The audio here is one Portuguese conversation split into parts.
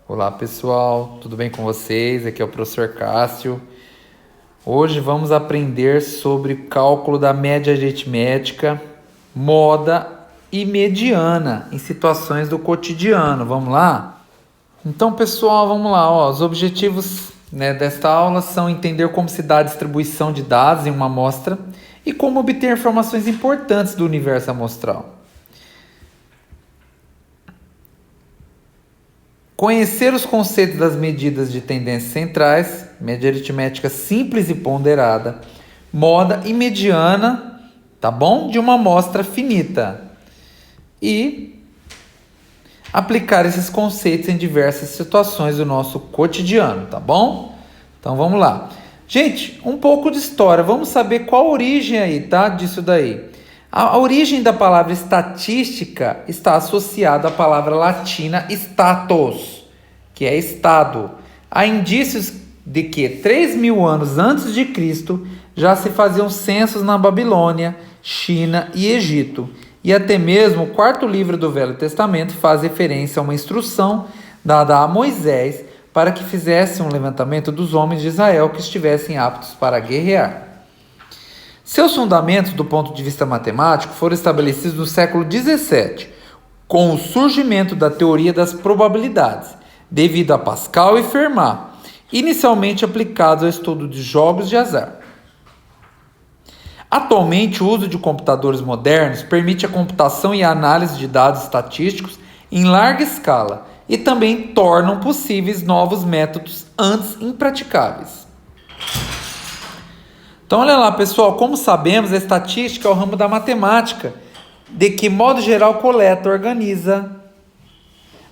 Olá pessoal, tudo bem com vocês? Aqui é o professor Cássio. Hoje vamos aprender sobre cálculo da média aritmética, moda e mediana em situações do cotidiano. Vamos lá? Então pessoal, vamos lá. Os objetivos desta aula são entender como se dá a distribuição de dados em uma amostra e como obter informações importantes do universo amostral. Conhecer os conceitos das medidas de tendências centrais, média aritmética simples e ponderada, moda e mediana, tá bom? De uma amostra finita. E aplicar esses conceitos em diversas situações do nosso cotidiano, tá bom? Então vamos lá. Gente, um pouco de história. Vamos saber qual a origem aí, tá? Disso daí. A origem da palavra estatística está associada à palavra latina status, que é estado. Há indícios de que 3.000 anos antes de Cristo já se faziam censos na Babilônia, China e Egito. E até mesmo o quarto livro do Velho Testamento faz referência a uma instrução dada a Moisés para que fizesse um levantamento dos homens de Israel que estivessem aptos para guerrear. Seus fundamentos, do ponto de vista matemático, foram estabelecidos no século XVII, com o surgimento da teoria das probabilidades, devido a Pascal e Fermat, inicialmente aplicados ao estudo de jogos de azar. Atualmente, o uso de computadores modernos permite a computação e a análise de dados estatísticos em larga escala e também tornam possíveis novos métodos antes impraticáveis. Então, olha lá, pessoal, como sabemos, a estatística é o ramo da matemática, de que, modo geral, coleta, organiza,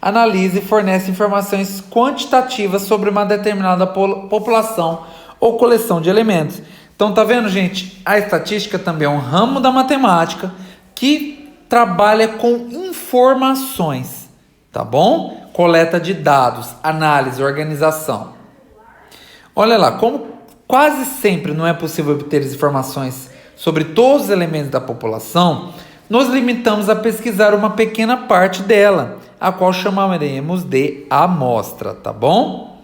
analisa e fornece informações quantitativas sobre uma determinada população ou coleção de elementos. Então, tá vendo, gente? A estatística também é um ramo da matemática que trabalha com informações, tá bom? Coleta de dados, análise, organização. Olha lá, como quase sempre não é possível obter as informações sobre todos os elementos da população, nos limitamos a pesquisar uma pequena parte dela, a qual chamaremos de amostra, tá bom?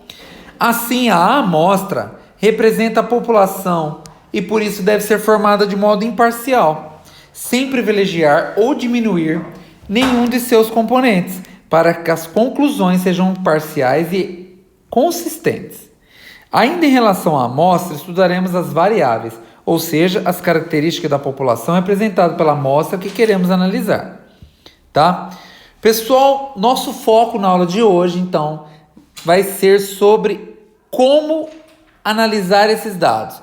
Assim, a amostra representa a população e por isso deve ser formada de modo imparcial, sem privilegiar ou diminuir nenhum de seus componentes, para que as conclusões sejam parciais e consistentes. Ainda em relação à amostra, estudaremos as variáveis, ou seja, as características da população representadas pela amostra que queremos analisar, tá? Pessoal, nosso foco na aula de hoje, então, vai ser sobre como analisar esses dados.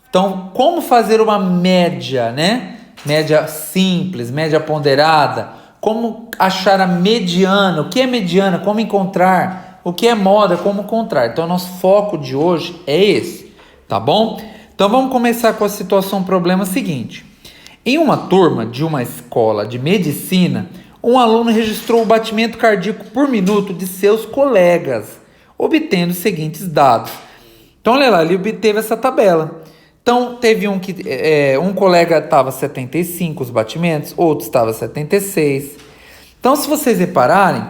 Então, como fazer uma média, né? Média simples, média ponderada, como achar a mediana, o que é mediana, como encontrar, o que é moda, como encontrar. Então, nosso foco de hoje é esse, tá bom? Então, vamos começar com a situação problema seguinte. Em uma turma de uma escola de medicina, um aluno registrou o batimento cardíaco por minuto de seus colegas, obtendo os seguintes dados. Então, olha lá, ele obteve essa tabela. Então, teve um colega estava 75 os batimentos, outro estava 76. Então, se vocês repararem,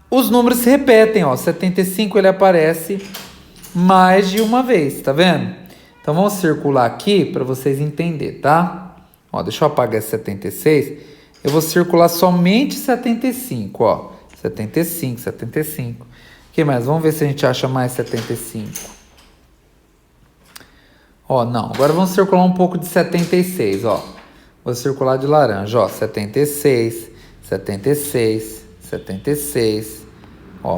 os números se repetem, 75 ele aparece mais de uma vez, tá vendo? Então, vamos circular aqui para vocês entenderem, tá? Deixa eu apagar esse 76. Eu vou circular somente 75, 75, 75. O que mais? Vamos ver se a gente acha mais 75. Não, agora vamos circular um pouco de 76, Vou circular de laranja, 76, 76, 76,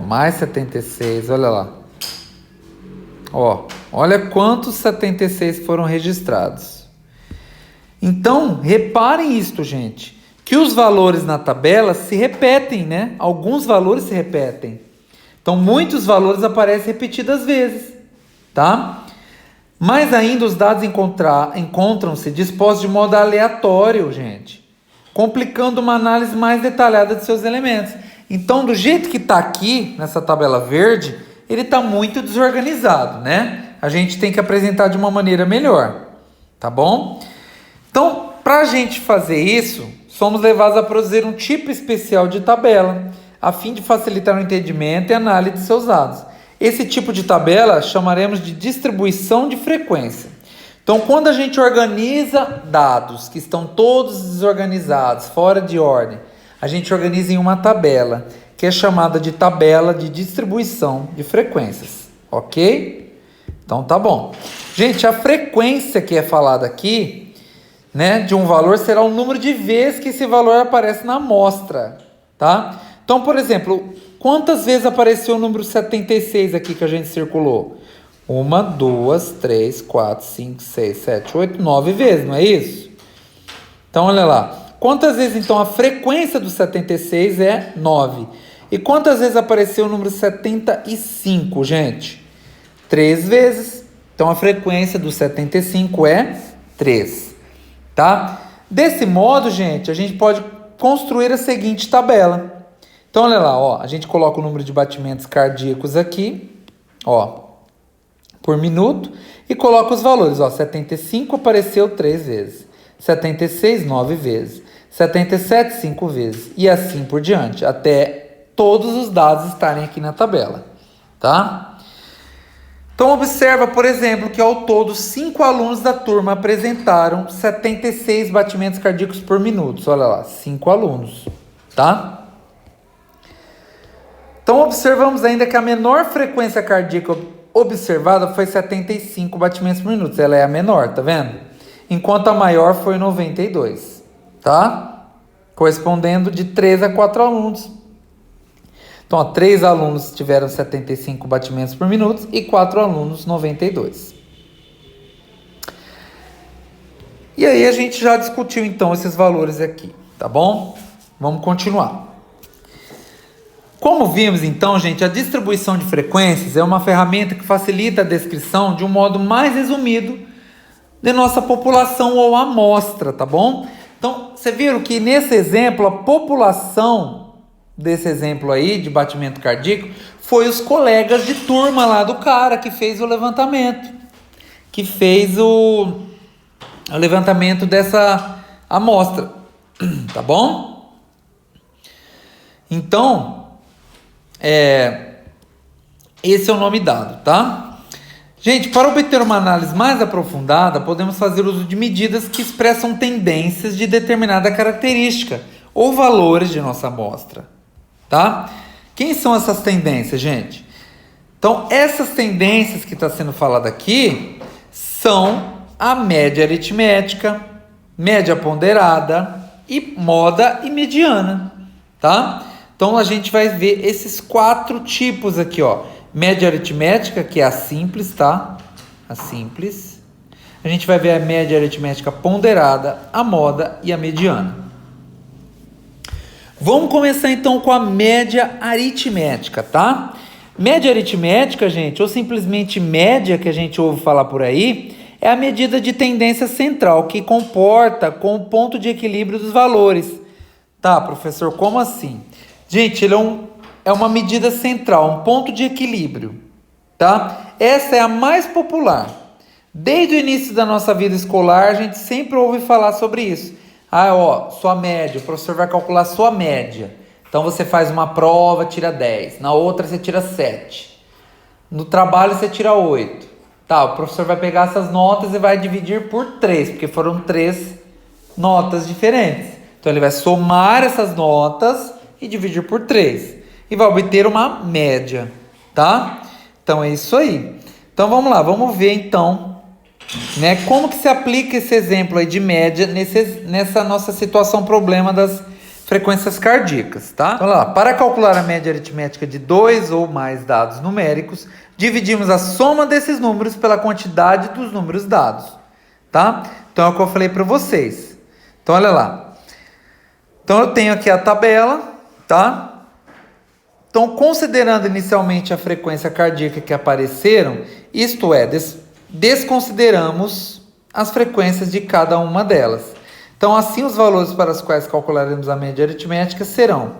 mais 76, olha lá. Olha quantos 76 foram registrados. Então, reparem isto, gente, que os valores na tabela se repetem, né? Alguns valores se repetem. Então, muitos valores aparecem repetidas vezes, tá? Mas ainda os dados encontram-se dispostos de modo aleatório, gente, complicando uma análise mais detalhada de seus elementos. Então, do jeito que está aqui, nessa tabela verde, ele está muito desorganizado, né? A gente tem que apresentar de uma maneira melhor, tá bom? Então, para a gente fazer isso, somos levados a produzir um tipo especial de tabela, a fim de facilitar o entendimento e análise de seus dados. Esse tipo de tabela chamaremos de distribuição de frequência. Então, quando a gente organiza dados que estão todos desorganizados, fora de ordem, a gente organiza em uma tabela, que é chamada de tabela de distribuição de frequências, ok? Então, tá bom. Gente, a frequência que é falada aqui, né, de um valor será o número de vezes que esse valor aparece na amostra, tá? Então, por exemplo, quantas vezes apareceu o número 76 aqui que a gente circulou? 1, 2, 3, 4, 5, 6, 7, 8, 9 vezes, não é isso? Então, olha lá. Quantas vezes, então, a frequência do 76 é 9? E quantas vezes apareceu o número 75, gente? 3 vezes. Então, a frequência do 75 é 3, tá? Desse modo, gente, a gente pode construir a seguinte tabela. Então, olha lá, ó, a gente coloca o número de batimentos cardíacos aqui, ó, por minuto, e coloca os valores, ó, 75 apareceu 3 vezes, 76, 9 vezes, 77, 5 vezes, e assim por diante, até todos os dados estarem aqui na tabela, tá? Então, observa, por exemplo, que ao todo 5 alunos da turma apresentaram 76 batimentos cardíacos por minuto. Olha lá, 5 alunos, tá? Então, observamos ainda que a menor frequência cardíaca observada foi 75 batimentos por minuto. Ela é a menor, tá vendo? Enquanto a maior foi 92, tá? Correspondendo de 3 a 4 alunos. Então, ó, 3 alunos tiveram 75 batimentos por minuto e 4 alunos 92. E aí a gente já discutiu então esses valores aqui, tá bom? Vamos continuar. Como vimos então, gente, a distribuição de frequências é uma ferramenta que facilita a descrição de um modo mais resumido de nossa população ou amostra, tá bom? Então, vocês viram que nesse exemplo, a população desse exemplo aí de batimento cardíaco foi os colegas de turma lá do cara que fez o levantamento, que fez o levantamento dessa amostra, tá bom? Então, esse é o nome dado, tá? Gente, para obter uma análise mais aprofundada, podemos fazer uso de medidas que expressam tendências de determinada característica ou valores de nossa amostra, tá? Quem são essas tendências, gente? Então, essas tendências que está sendo falada aqui são a média aritmética, média ponderada e moda e mediana, tá? Então, a gente vai ver esses 4 tipos aqui, ó. Média aritmética, que é a simples, tá? A simples. A gente vai ver a média aritmética ponderada, a moda e a mediana. Vamos começar, então, com a média aritmética, tá? Média aritmética, gente, ou simplesmente média, que a gente ouve falar por aí, é a medida de tendência central, que comporta com o ponto de equilíbrio dos valores. Tá, professor, como assim? Gente, ele é uma medida central, um ponto de equilíbrio, tá? Essa é a mais popular. Desde o início da nossa vida escolar, a gente sempre ouve falar sobre isso. Ah, ó, sua média, o professor vai calcular sua média. Então, você faz uma prova, tira 10. Na outra, você tira 7. No trabalho, você tira 8. Tá, o professor vai pegar essas notas e vai dividir por 3, porque foram 3 notas diferentes. Então, ele vai somar essas notas e dividir por 3. E vai obter uma média, tá? Então, é isso aí. Então, vamos lá. Vamos ver, então, né, como que se aplica esse exemplo aí de média nessa nossa situação problema das frequências cardíacas, tá? Então, lá. Para calcular a média aritmética de 2 ou mais dados numéricos, dividimos a soma desses números pela quantidade dos números dados, tá? Então, é o que eu falei para vocês. Então, olha lá. Então, eu tenho aqui a tabela, tá? Então, considerando inicialmente a frequência cardíaca que apareceram, isto é, desconsideramos as frequências de cada uma delas. Então, assim, os valores para os quais calcularemos a média aritmética serão.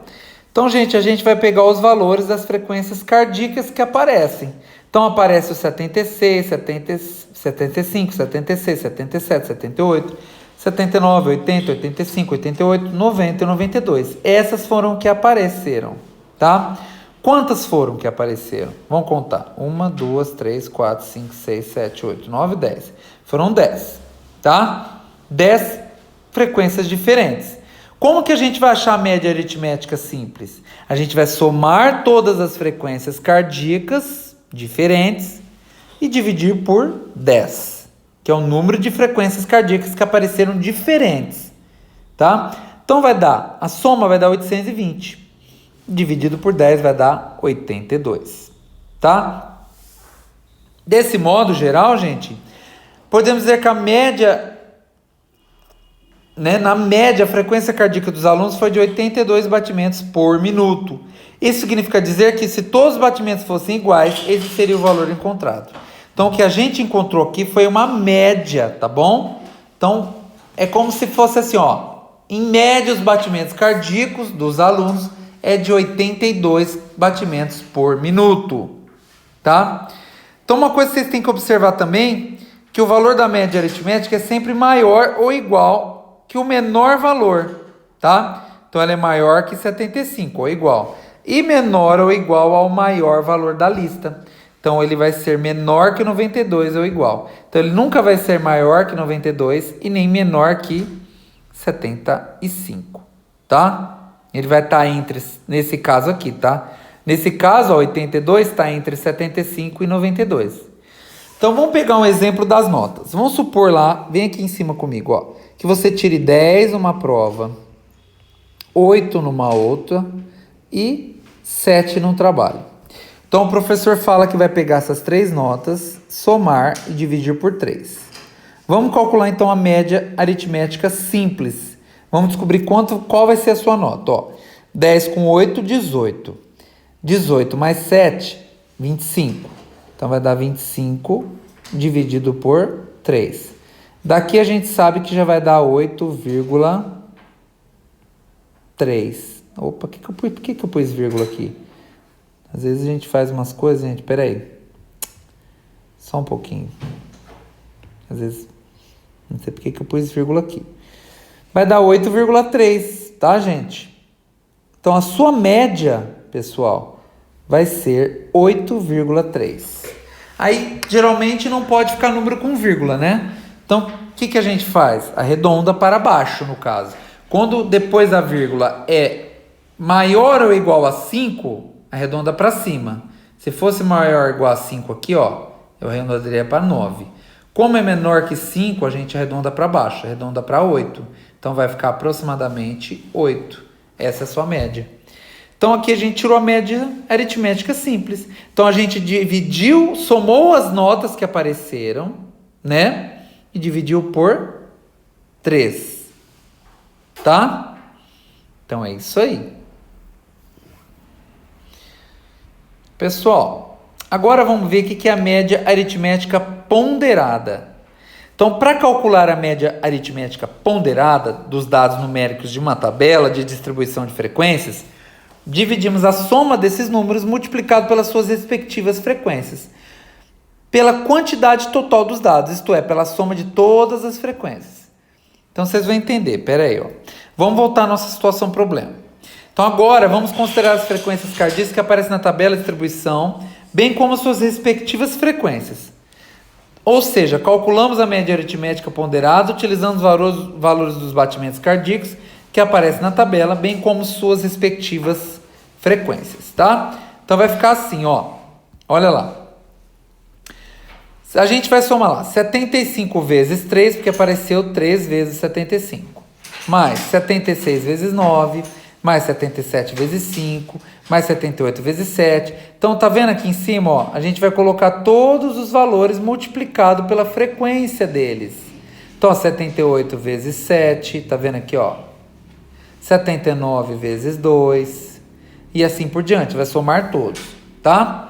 Então, gente, a gente vai pegar os valores das frequências cardíacas que aparecem. Então, aparece o 76, 75, 76, 77, 78, 79, 80, 85, 88, 90 e 92. Essas foram que apareceram, tá? Quantas foram que apareceram? Vamos contar. 1, 2, 3, 4, 5, 6, 7, 8, 9, 10. Foram 10, tá? 10 frequências diferentes. Como que a gente vai achar a média aritmética simples? A gente vai somar todas as frequências cardíacas diferentes e dividir por 10, que é o número de frequências cardíacas que apareceram diferentes, tá? Então a soma vai dar 820. Dividido por 10 vai dar 82, tá? Desse modo geral, gente, podemos dizer que a média, na média, a frequência cardíaca dos alunos foi de 82 batimentos por minuto. Isso significa dizer que se todos os batimentos fossem iguais, esse seria o valor encontrado. Então, o que a gente encontrou aqui foi uma média, tá bom? Então, é como se fosse assim, ó. Em média, os batimentos cardíacos dos alunos é de 82 batimentos por minuto, tá? Então, uma coisa que vocês têm que observar também, que o valor da média aritmética é sempre maior ou igual que o menor valor, tá? Então, ela é maior que 75, ou igual. E menor ou igual ao maior valor da lista. Então, ele vai ser menor que 92 ou igual. Então, ele nunca vai ser maior que 92 e nem menor que 75, tá? Ele vai estar entre, nesse caso aqui, tá? Nesse caso, ó, 82 está entre 75 e 92. Então, vamos pegar um exemplo das notas. Vamos supor lá, vem aqui em cima comigo, ó, que você tire 10 numa prova, 8 numa outra e 7 num trabalho. Então, o professor fala que vai pegar essas três notas, somar e dividir por 3. Vamos calcular, então, a média aritmética simples. Vamos descobrir qual vai ser a sua nota. Ó, 10 com 8, 18. 18 mais 7, 25. Então, vai dar 25 dividido por 3. Daqui a gente sabe que já vai dar 8,3. Opa, por que eu pus vírgula aqui? Às vezes a gente faz umas coisas, gente. Pera aí. Só um pouquinho. Às vezes, não sei por que eu pus vírgula aqui. Vai dar 8,3, tá, gente? Então, a sua média, pessoal, vai ser 8,3. Aí, geralmente, não pode ficar número com vírgula, né? Então, o que a gente faz? Arredonda para baixo, no caso. Quando depois da vírgula é maior ou igual a 5, arredonda para cima. Se fosse maior ou igual a 5 aqui, ó, eu arredondaria para 9. Como é menor que 5, a gente arredonda para baixo, arredonda para 8. Então, vai ficar aproximadamente 8. Essa é a sua média. Então, aqui a gente tirou a média aritmética simples. Então, a gente dividiu, somou as notas que apareceram, né? E dividiu por 3. Tá? Então, é isso aí. Pessoal, agora vamos ver o que é a média aritmética ponderada. Então, para calcular a média aritmética ponderada dos dados numéricos de uma tabela de distribuição de frequências, dividimos a soma desses números multiplicado pelas suas respectivas frequências, pela quantidade total dos dados, isto é, pela soma de todas as frequências. Então, vocês vão entender. Pera aí, ó. Vamos voltar à nossa situação problema. Então, agora, vamos considerar as frequências cardíacas que aparecem na tabela de distribuição, bem como suas respectivas frequências. Ou seja, calculamos a média aritmética ponderada utilizando os valores dos batimentos cardíacos que aparecem na tabela, bem como suas respectivas frequências, tá? Então, vai ficar assim, ó. Olha lá. A gente vai somar lá 75 vezes 3, porque apareceu 3 vezes 75. Mais 76 vezes 9, mais 77 vezes 5, mais 78 vezes 7. Então, tá vendo aqui em cima, ó? A gente vai colocar todos os valores multiplicado pela frequência deles. Então, 78 vezes 7, tá vendo aqui, ó? 79 vezes 2, e assim por diante, vai somar todos, tá?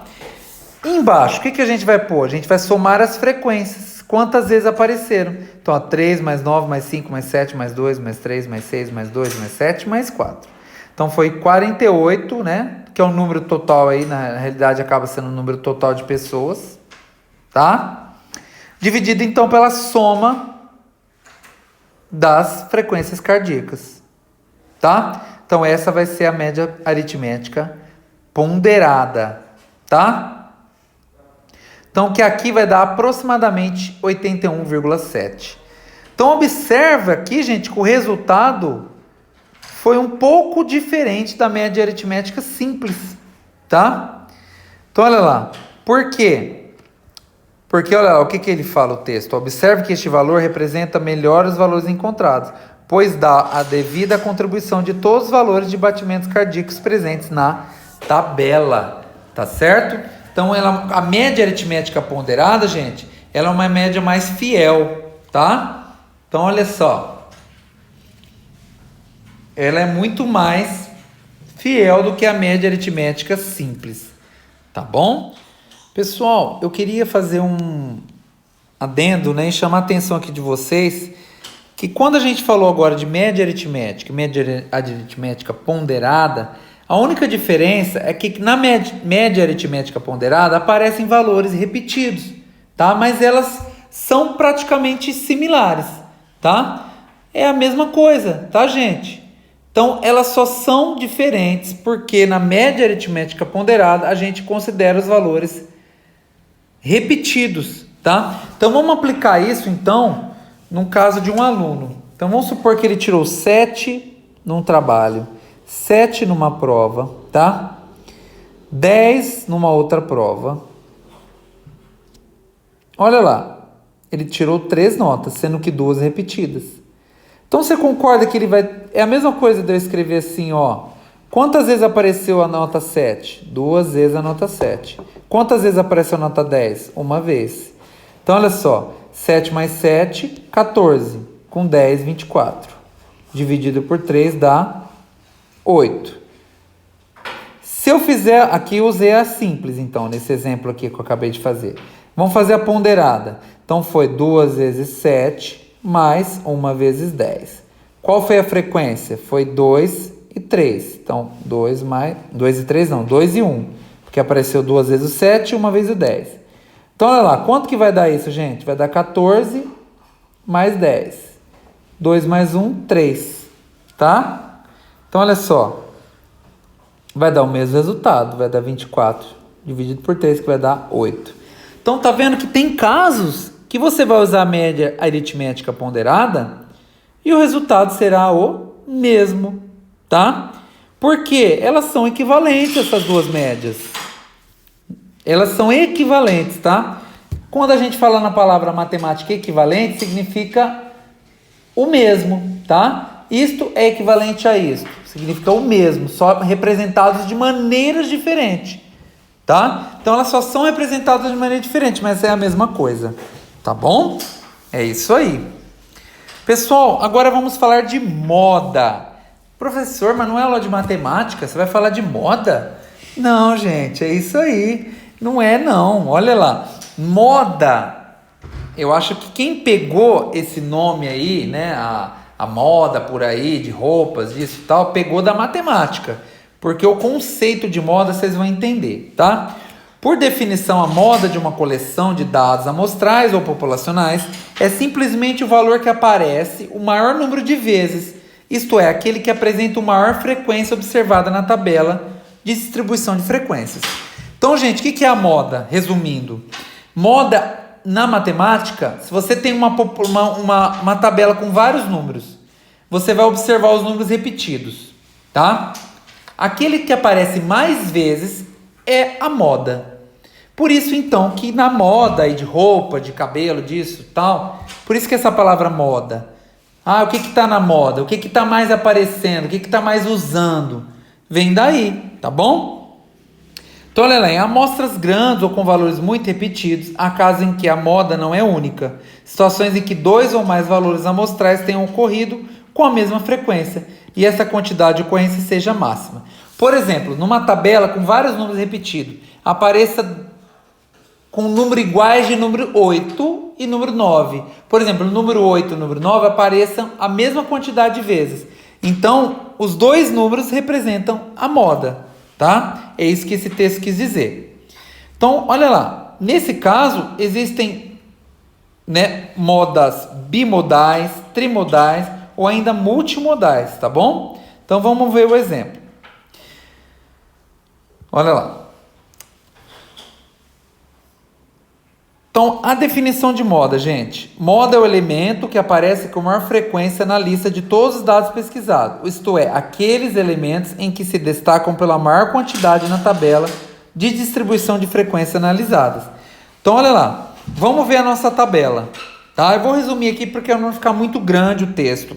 Embaixo, o que a gente vai pôr? A gente vai somar as frequências, quantas vezes apareceram. Então, ó, 3 mais 9 mais 5 mais 7 mais 2 mais 3 mais 6 mais 2 mais 7 mais 4. Então, foi 48, né? Que é o número total aí, na realidade acaba sendo o número total de pessoas, tá? Dividido, então, pela soma das frequências cardíacas, tá? Então, essa vai ser a média aritmética ponderada, tá? Então, que aqui vai dar aproximadamente 81,7. Então, observa aqui, gente, que o resultado foi um pouco diferente da média aritmética simples, tá? Então, olha lá. Por quê? Porque, olha lá, o que ele fala o texto? Observe que este valor representa melhor os valores encontrados, pois dá a devida contribuição de todos os valores de batimentos cardíacos presentes na tabela, tá certo? Então, a média aritmética ponderada, gente, ela é uma média mais fiel, tá? Então, olha só. Ela é muito mais fiel do que a média aritmética simples, tá bom? Pessoal, eu queria fazer um adendo, né, e chamar a atenção aqui de vocês, que quando a gente falou agora de média aritmética ponderada, a única diferença é que na média aritmética ponderada aparecem valores repetidos, tá? Mas elas são praticamente similares, tá? É a mesma coisa, tá, gente? Então, elas só são diferentes porque na média aritmética ponderada a gente considera os valores repetidos, tá? Então, vamos aplicar isso, então, no caso de um aluno. Então, vamos supor que ele tirou 7 num trabalho, 7 numa prova, tá? 10 numa outra prova. Olha lá, ele tirou 3 notas, sendo que 2 repetidas. Então, você concorda que ele vai... É a mesma coisa de eu escrever assim, ó. Quantas vezes apareceu a nota 7? 2 vezes a nota 7. Quantas vezes apareceu a nota 10? Uma vez. Então, olha só. 7 mais 7, 14. Com 10, 24. Dividido por 3 dá 8. Se eu fizer... Aqui eu usei a simples, então, nesse exemplo aqui que eu acabei de fazer. Vamos fazer a ponderada. Então, foi 2 vezes 7 mais 1 vezes 10. Qual foi a frequência? Foi 2 e 3. Então, 2 e 3 não, 2 e 1. Porque apareceu 2 vezes o 7 e 1 vezes o 10. Então, olha lá, quanto que vai dar isso, gente? Vai dar 14 mais 10. 2 mais 1, 3. Tá? Então, olha só. Vai dar o mesmo resultado. Vai dar 24 dividido por 3, que vai dar 8. Então, tá vendo que tem casos que você vai usar a média aritmética ponderada e o resultado será o mesmo, tá? Porque elas são equivalentes, essas duas médias. Elas são equivalentes, tá? Quando a gente fala na palavra matemática equivalente, significa o mesmo, tá? Isto é equivalente a isto. Significa o mesmo, só representados de maneiras diferentes, tá? Então, elas só são representadas de maneira diferente, mas é a mesma coisa, tá bom? É isso aí. Pessoal, agora vamos falar de moda. Professor, mas não é aula de matemática? Você vai falar de moda? Não, gente, é isso aí. Não é, não. Olha lá. Moda. Eu acho que quem pegou esse nome aí, né? A moda por aí, de roupas, disso e tal, pegou da matemática. Porque o conceito de moda vocês vão entender, tá? Por definição, a moda de uma coleção de dados amostrais ou populacionais é simplesmente o valor que aparece o maior número de vezes, isto é, aquele que apresenta a maior frequência observada na tabela de distribuição de frequências. Então, gente, o que é a moda? Resumindo, moda na matemática, se você tem uma tabela com vários números, você vai observar os números repetidos, tá? Aquele que aparece mais vezes é a moda. Por isso, então, que na moda aí de roupa, de cabelo, disso, tal, por isso que essa palavra moda. Ah, o que está na moda? O que está mais aparecendo? O que está mais usando? Vem daí, tá bom? Então, olha lá, em amostras grandes ou com valores muito repetidos, há casos em que a moda não é única. Situações em que 2 ou mais valores amostrais tenham ocorrido com a mesma frequência e essa quantidade de ocorrência seja máxima. Por exemplo, numa tabela com vários números repetidos, apareça com número iguais de número 8 e número 9. Por exemplo, no número 8 e no número 9 apareçam a mesma quantidade de vezes. Então, os dois números representam a moda, tá? É isso que esse texto quis dizer. Então, olha lá. Nesse caso, existem, né, modas bimodais, trimodais ou ainda multimodais, tá bom? Então, vamos ver o exemplo. Olha lá. Então, a definição de moda, gente. Moda é o elemento que aparece com maior frequência na lista de todos os dados pesquisados. Isto é, aqueles elementos em que se destacam pela maior quantidade na tabela de distribuição de frequência analisadas. Então, olha lá. Vamos ver a nossa tabela. Tá? Eu vou resumir aqui porque não vai ficar muito grande o texto.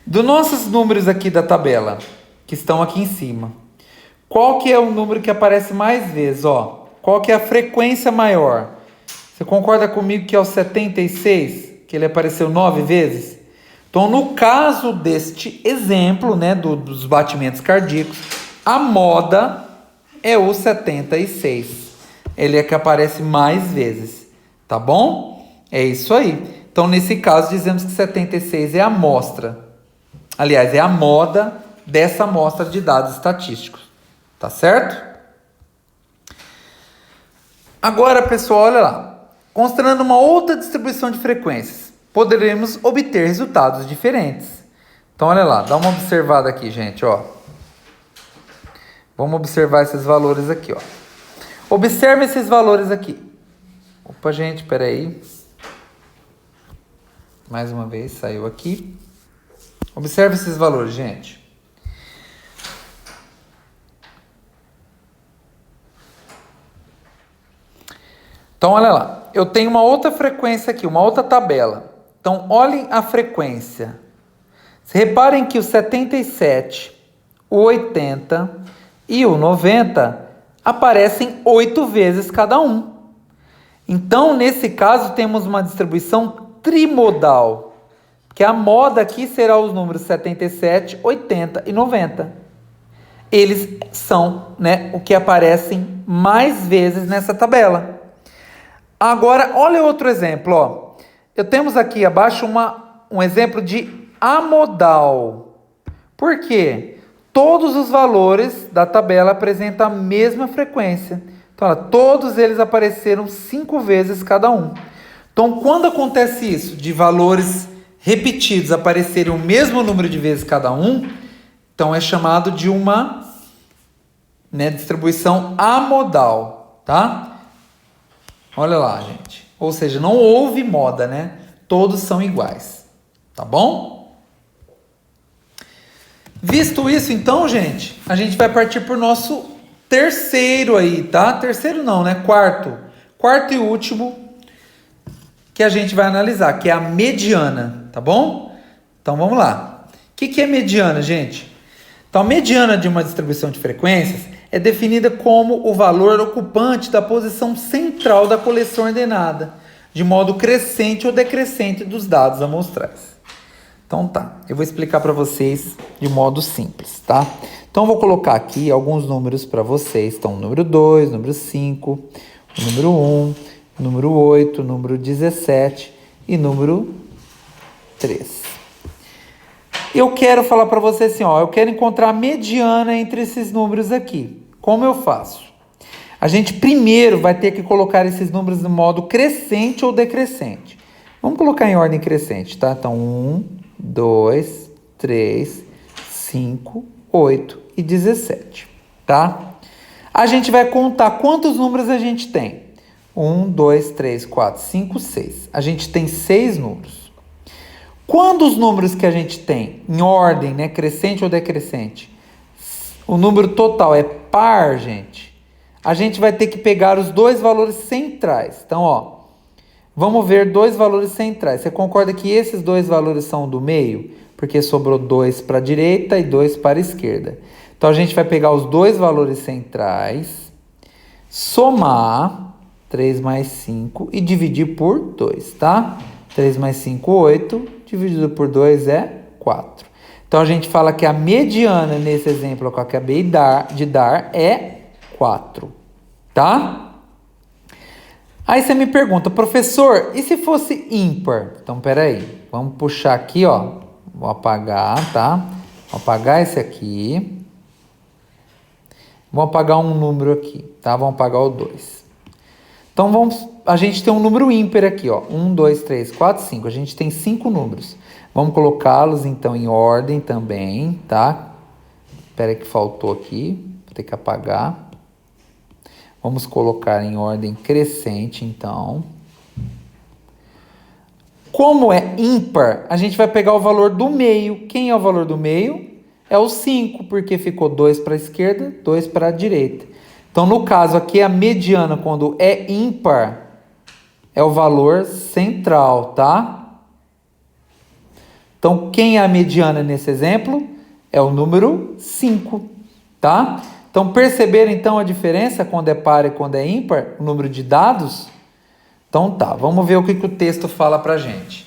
Dos nossos números aqui da tabela, que estão aqui em cima. Qual que é o número que aparece mais vezes? Ó, qual que é a frequência maior? Você concorda comigo que é o 76, que ele apareceu 9 vezes? Então, no caso deste exemplo, né, dos batimentos cardíacos, a moda é o 76. Ele é que aparece mais vezes, tá bom? É isso aí. Então, nesse caso, dizemos que 76 é a amostra. Aliás, é a moda dessa amostra de dados estatísticos, tá certo? Agora, pessoal, olha lá. Considerando uma outra distribuição de frequências, poderemos obter resultados diferentes. Então, olha lá, dá uma observada aqui, gente, ó. Vamos observar esses valores aqui, ó. Observe esses valores aqui. Opa, gente, peraí. Mais uma vez, saiu aqui. Observe esses valores, gente. Então, olha lá. Eu tenho uma outra frequência aqui, uma outra tabela. Então, olhem a frequência. Reparem que o 77, o 80 e o 90 aparecem 8 vezes cada um. Então, nesse caso, temos uma distribuição trimodal. Que a moda aqui será os números 77, 80 e 90. Eles são, né, o que aparecem mais vezes nessa tabela. Agora, olha outro exemplo, ó. Temos aqui abaixo um exemplo de amodal. Por quê? Todos os valores da tabela apresentam a mesma frequência. Então, olha, todos eles apareceram 5 vezes cada um. Então, quando acontece isso, de valores repetidos aparecerem o mesmo número de vezes cada um, então é chamado de uma, né, distribuição amodal, tá? Olha lá, gente. Ou seja, não houve moda, né? Todos são iguais. Tá bom? Visto isso, então, gente, a gente vai partir para o nosso terceiro aí, tá? Terceiro não, né? Quarto. Quarto e último que a gente vai analisar, que é a mediana, tá bom? Então, vamos lá. O que é mediana, gente? Então, a mediana de uma distribuição de frequências é definida como o valor ocupante da posição central da coleção ordenada, de modo crescente ou decrescente dos dados amostrais. Então tá, eu vou explicar para vocês de modo simples, tá? Então eu vou colocar aqui alguns números para vocês. Então, número 2, número 5, número 1, número 8, número 17 e número 3. Eu quero falar para você assim, ó, eu quero encontrar a mediana entre esses números aqui. Como eu faço? A gente primeiro vai ter que colocar esses números no modo crescente ou decrescente. Vamos colocar em ordem crescente, tá? Então, 1, 2, 3, 5, 8 e 17, tá? A gente vai contar quantos números a gente tem. 1, 2, 3, 4, 5, 6. A gente tem 6 números. Quando os números que a gente tem em ordem, né, crescente ou decrescente, o número total é par, gente, a gente vai ter que pegar os dois valores centrais. Então, ó, vamos ver dois valores centrais. Você concorda que esses dois valores são do meio? Porque sobrou 2 para a direita e 2 para a esquerda. Então, a gente vai pegar os dois valores centrais, somar 3 mais 5 e dividir por 2, tá? 3 mais 5, 8. Dividido por 2 é 4. Então, a gente fala que a mediana, nesse exemplo que eu acabei de dar, é 4. Tá? Aí você me pergunta, professor, e se fosse ímpar? Então, peraí. Vamos puxar aqui, ó. Vou apagar, tá? Vou apagar esse aqui. Vou apagar um número aqui, tá? Vamos apagar o 2. Então, a gente tem um número ímpar aqui, ó. 1, 2, 3, 4, 5. A gente tem 5 números. Vamos colocá-los, então, em ordem também, tá? Espera que faltou aqui. Vou ter que apagar. Vamos colocar em ordem crescente, então. Como é ímpar, a gente vai pegar o valor do meio. Quem é o valor do meio? É o 5, porque ficou 2 para a esquerda, 2 para a direita. Então, no caso aqui, a mediana, quando é ímpar, é o valor central, tá? Então, quem é a mediana nesse exemplo? É o número 5, tá? Então, perceberam então a diferença quando é par e quando é ímpar? O número de dados? Então tá, vamos ver o que o texto fala pra gente.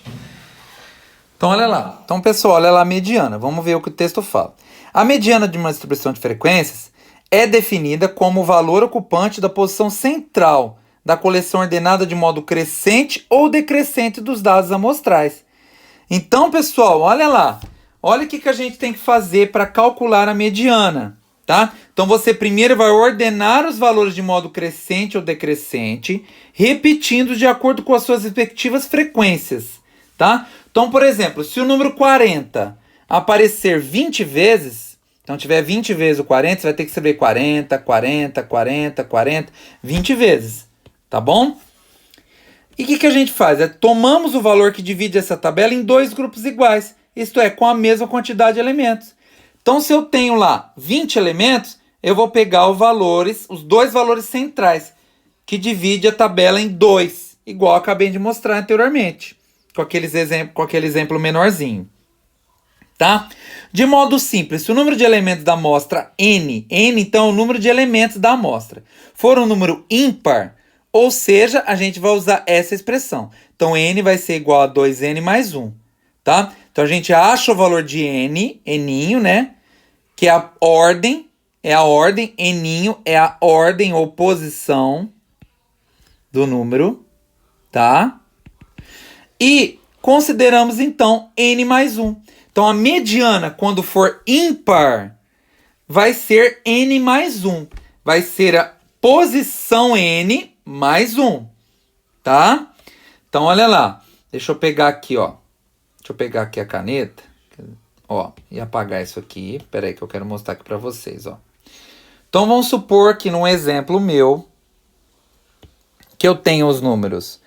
Então olha lá. Então pessoal, olha lá a mediana. Vamos ver o que o texto fala. A mediana de uma distribuição de frequências é definida como o valor ocupante da posição central da coleção ordenada de modo crescente ou decrescente dos dados amostrais. Então pessoal, olha lá. Olha o que a gente tem que fazer para calcular a mediana. Tá? Então você primeiro vai ordenar os valores de modo crescente ou decrescente, repetindo de acordo com as suas respectivas frequências. Tá? Então, por exemplo, se o número 40 aparecer 20 vezes, então tiver 20 vezes o 40, você vai ter que escrever 40, 40, 40, 40, 20 vezes. Tá bom? E o que a gente faz? Tomamos o valor que divide essa tabela em dois grupos iguais, isto é, com a mesma quantidade de elementos. Então, se eu tenho lá 20 elementos, eu vou pegar os dois valores centrais, que divide a tabela em 2, igual eu acabei de mostrar anteriormente, com aquele exemplo menorzinho. Tá? De modo simples, se o número de elementos da amostra n então é o número de elementos da amostra, for um número ímpar, ou seja, a gente vai usar essa expressão. Então, n vai ser igual a 2n mais 1. Tá? Então a gente acha o valor de n, né? Que é a ordem, n é a ordem ou posição do número, tá? E consideramos então n mais 1. Então a mediana, quando for ímpar, vai ser n mais 1. Vai ser a posição n mais 1, tá? Então olha lá, deixa eu pegar aqui, ó. Deixa eu pegar aqui a caneta, ó, e apagar isso aqui. Espera aí que eu quero mostrar aqui para vocês, ó. Então vamos supor que num exemplo meu, que eu tenho os números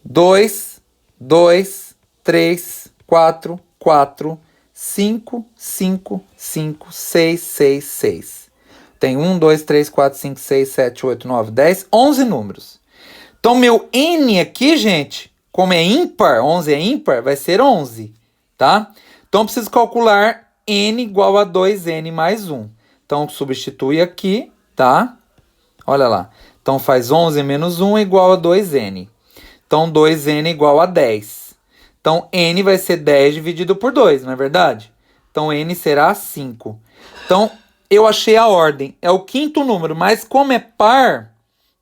2, 2, 3, 4, 4, 5, 5, 5, 6, 6, 6. Tem 1, 2, 3, 4, 5, 6, 7, 8, 9, 10, 11 números. Então meu n aqui, gente, como é ímpar, 11 é ímpar, vai ser 11, tá? Então, eu preciso calcular n igual a 2n mais 1. Então, substitui aqui, tá? Olha lá. Então, faz 11 menos 1 igual a 2n. Então, 2n igual a 10. Então, n vai ser 10 dividido por 2, não é verdade? Então, n será 5. Então, eu achei a ordem. É o quinto número, mas como é par,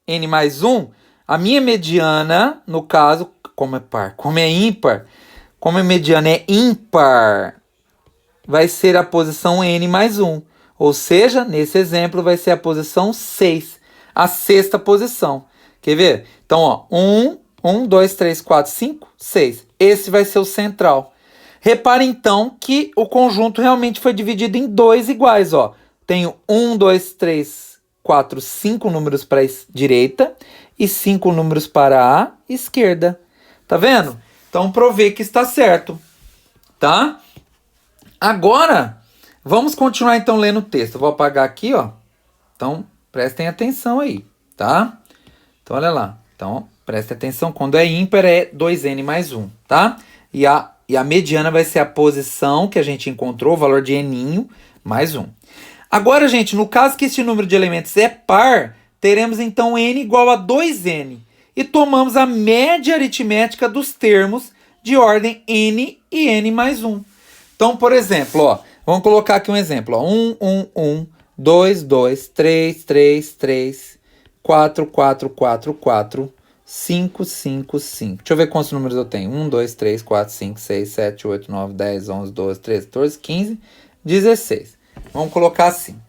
n mais 1, a minha mediana, no caso, como é par, como é ímpar, como a mediana é ímpar, vai ser a posição n mais 1. Ou seja, nesse exemplo vai ser a posição 6, a sexta posição. Quer ver? Então, ó, 1, 2, 3, 4, 5, 6. Esse vai ser o central. Repare então que o conjunto realmente foi dividido em dois iguais, ó. Tenho 1, 2, 3, 4, 5 números para a direita e 5 números para a esquerda. Tá vendo? Então, provei que está certo, tá? Agora, vamos continuar então lendo o texto. Eu vou apagar aqui, ó. Então, prestem atenção aí, tá? Então, olha lá. Então, prestem atenção. Quando é ímpar, é 2n mais 1, tá? E a mediana vai ser a posição que a gente encontrou, o valor de n mais 1. Agora, gente, no caso que este número de elementos é par, teremos então n igual a 2n. E tomamos a média aritmética dos termos de ordem n e n mais 1. Então, por exemplo, ó, vamos colocar aqui um exemplo. Ó, 1, 1, 1, 2, 2, 3, 3, 3, 4, 4, 4, 4, 5, 5, 5. Deixa eu ver quantos números eu tenho. 1, 2, 3, 4, 5, 6, 7, 8, 9, 10, 11, 12, 13, 14, 15, 16. Vamos colocar assim.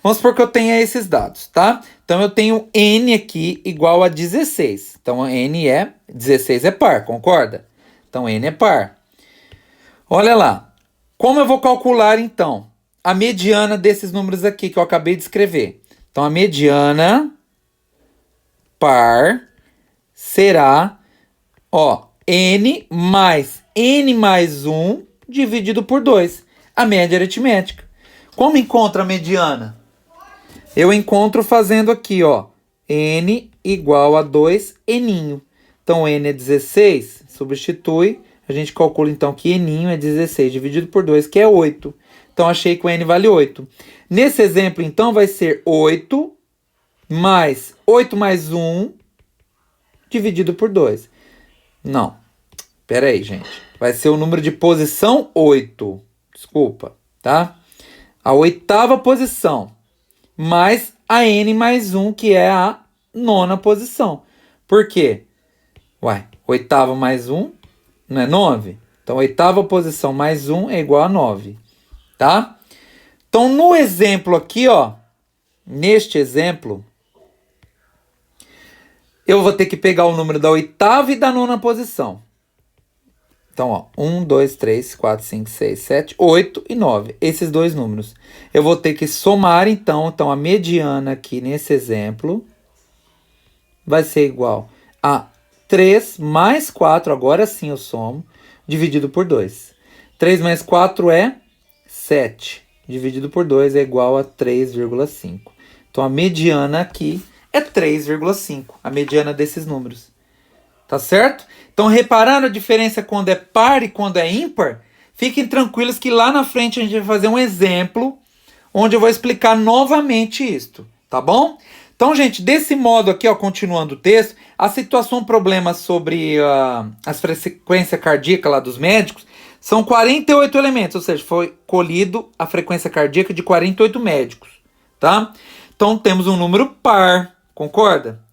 Vamos supor que eu tenha esses dados, tá? Então, eu tenho n aqui igual a 16. Então, n é... 16 é par, concorda? Então, n é par. Olha lá. Como eu vou calcular, então, a mediana desses números aqui que eu acabei de escrever? Então, a mediana par será, ó, n mais 1 dividido por 2. A média aritmética. Como encontra a mediana? Eu encontro fazendo aqui, ó, n igual a 2n. Então, n é 16, substitui. A gente calcula, então, que n é 16 dividido por 2, que é 8. Então, achei que o n vale 8. Nesse exemplo, então, vai ser 8 mais 1 dividido por 2. Não. Pera aí, gente. Vai ser o número de posição 8. Desculpa, tá? A 8ª posição. Mais a n mais 1, que é a 9ª posição. Por quê? Uai, 8ª mais 1 não é 9? Então, 8ª posição mais 1 é igual a 9. Tá? Então, no exemplo aqui, ó. Neste exemplo, eu vou ter que pegar o número da 8ª e da 9ª posição. Então, ó, 1, 2, 3, 4, 5, 6, 7, 8 e 9. Esses dois números. Eu vou ter que somar, então a mediana aqui nesse exemplo vai ser igual a 3 mais 4, agora sim eu somo, dividido por 2. 3 mais 4 é 7, dividido por 2 é igual a 3,5. Então, a mediana aqui é 3,5, a mediana desses números. Tá certo? Então, reparando a diferença quando é par e quando é ímpar, fiquem tranquilos que lá na frente a gente vai fazer um exemplo onde eu vou explicar novamente isto, tá bom? Então, gente, desse modo aqui, ó, continuando o texto, a situação problema sobre as frequências cardíacas lá dos médicos são 48 elementos, ou seja, foi colhido a frequência cardíaca de 48 médicos, tá? Então, temos um número par, concorda?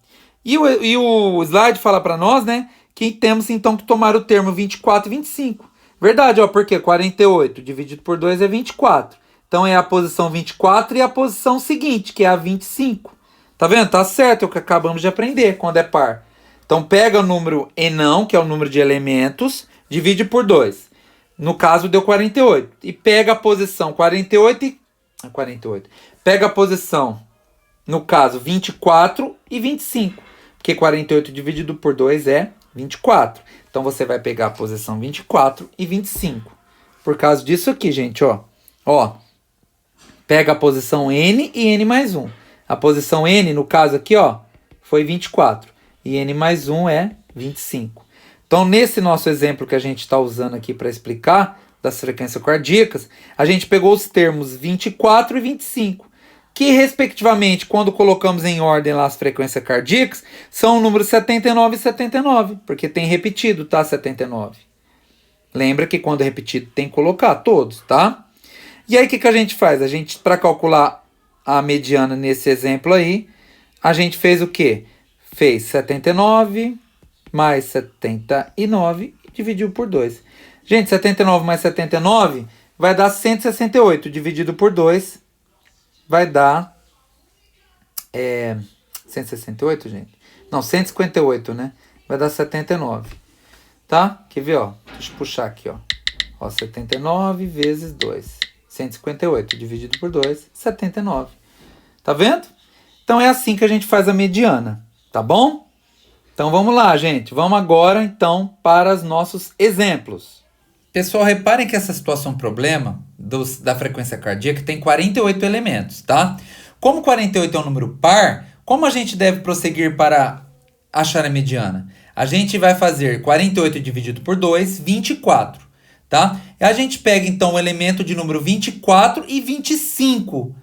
E o slide fala para nós, né, que temos então que tomar o termo 24 e 25. Verdade, ó, porque 48 dividido por 2 é 24. Então é a posição 24 e a posição seguinte, que é a 25. Tá vendo? Tá certo, é o que acabamos de aprender quando é par. Então pega o número enão, que é o número de elementos, divide por 2. No caso deu 48. E pega a posição 48. Pega a posição, no caso, 24 e 25. Porque 48 dividido por 2 é 24. Então, você vai pegar a posição 24 e 25. Por causa disso aqui, gente, ó. Ó, pega a posição n e n mais 1. A posição n, no caso aqui, ó, foi 24. E n mais 1 é 25. Então, nesse nosso exemplo que a gente está usando aqui para explicar das frequências cardíacas, a gente pegou os termos 24 e 25. Que, respectivamente, quando colocamos em ordem lá as frequências cardíacas, são o número 79 e 79, porque tem repetido, tá? 79. Lembra que quando é repetido tem que colocar todos, tá? E aí, o que a gente faz? A gente, para calcular a mediana nesse exemplo aí, a gente fez o quê? Fez 79 mais 79 e dividiu por 2. Gente, 79 mais 79 vai dar 168, dividido por 2 vai dar 168, gente? Não, 158, né? Vai dar 79. Tá? Quer ver, ó? Deixa eu puxar aqui, ó. Ó, 79 vezes 2. 158 dividido por 2, 79. Tá vendo? Então é assim que a gente faz a mediana, tá bom? Então vamos lá, gente. Vamos agora, então, para os nossos exemplos. Pessoal, reparem que essa situação problema da frequência cardíaca tem 48 elementos, tá? Como 48 é um número par, como a gente deve prosseguir para achar a mediana? A gente vai fazer 48 dividido por 2, 24, tá? E a gente pega, então, o elemento de número 24 e 25,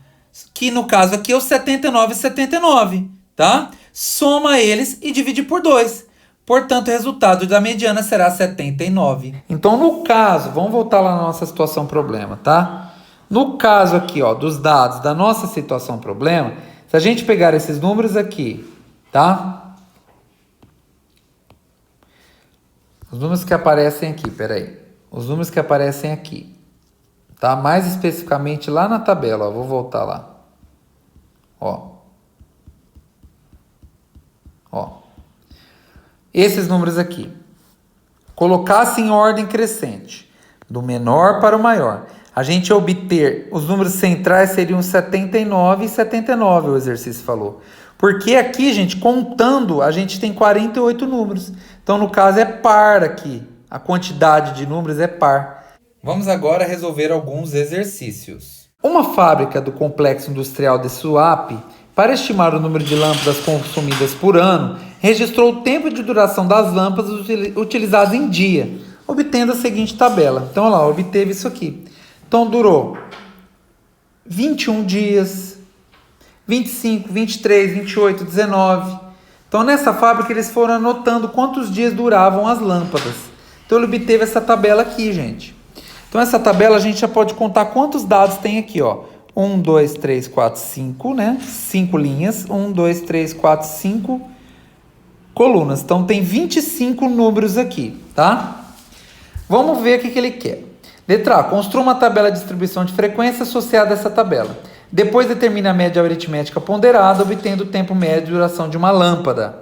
que no caso aqui é o 79 e 79, tá? Soma eles e divide por 2. Portanto, o resultado da mediana será 79. Então, no caso, vamos voltar lá na nossa situação problema, tá? No caso aqui, ó, dos dados da nossa situação problema, se a gente pegar esses números aqui, tá? Os números que aparecem aqui, peraí. Os números que aparecem aqui, tá? Mais especificamente lá na tabela, ó, vou voltar lá. Ó. Esses números aqui, colocasse em ordem crescente, do menor para o maior, a gente obter os números centrais seriam 79 e 79, o exercício falou. Porque aqui, gente, contando, a gente tem 48 números. Então, no caso, é par aqui. A quantidade de números é par. Vamos agora resolver alguns exercícios. Uma fábrica do Complexo Industrial de Suape, para estimar o número de lâmpadas consumidas por ano, registrou o tempo de duração das lâmpadas utilizadas em dia, obtendo a seguinte tabela. Então, olha lá, obteve isso aqui. Então, durou 21 dias, 25, 23, 28, 19. Então, nessa fábrica, eles foram anotando quantos dias duravam as lâmpadas. Então, ele obteve essa tabela aqui, gente. Então, essa tabela a gente já pode contar quantos dados tem aqui, ó. 1, 2, 3, 4, 5, né? 5 linhas. 1, 2, 3, 4, 5 colunas. Então, tem 25 números aqui, tá? Vamos ver o que ele quer. Letra A. Construa uma tabela de distribuição de frequência associada a essa tabela. Depois, determine a média aritmética ponderada, obtendo o tempo médio de duração de uma lâmpada.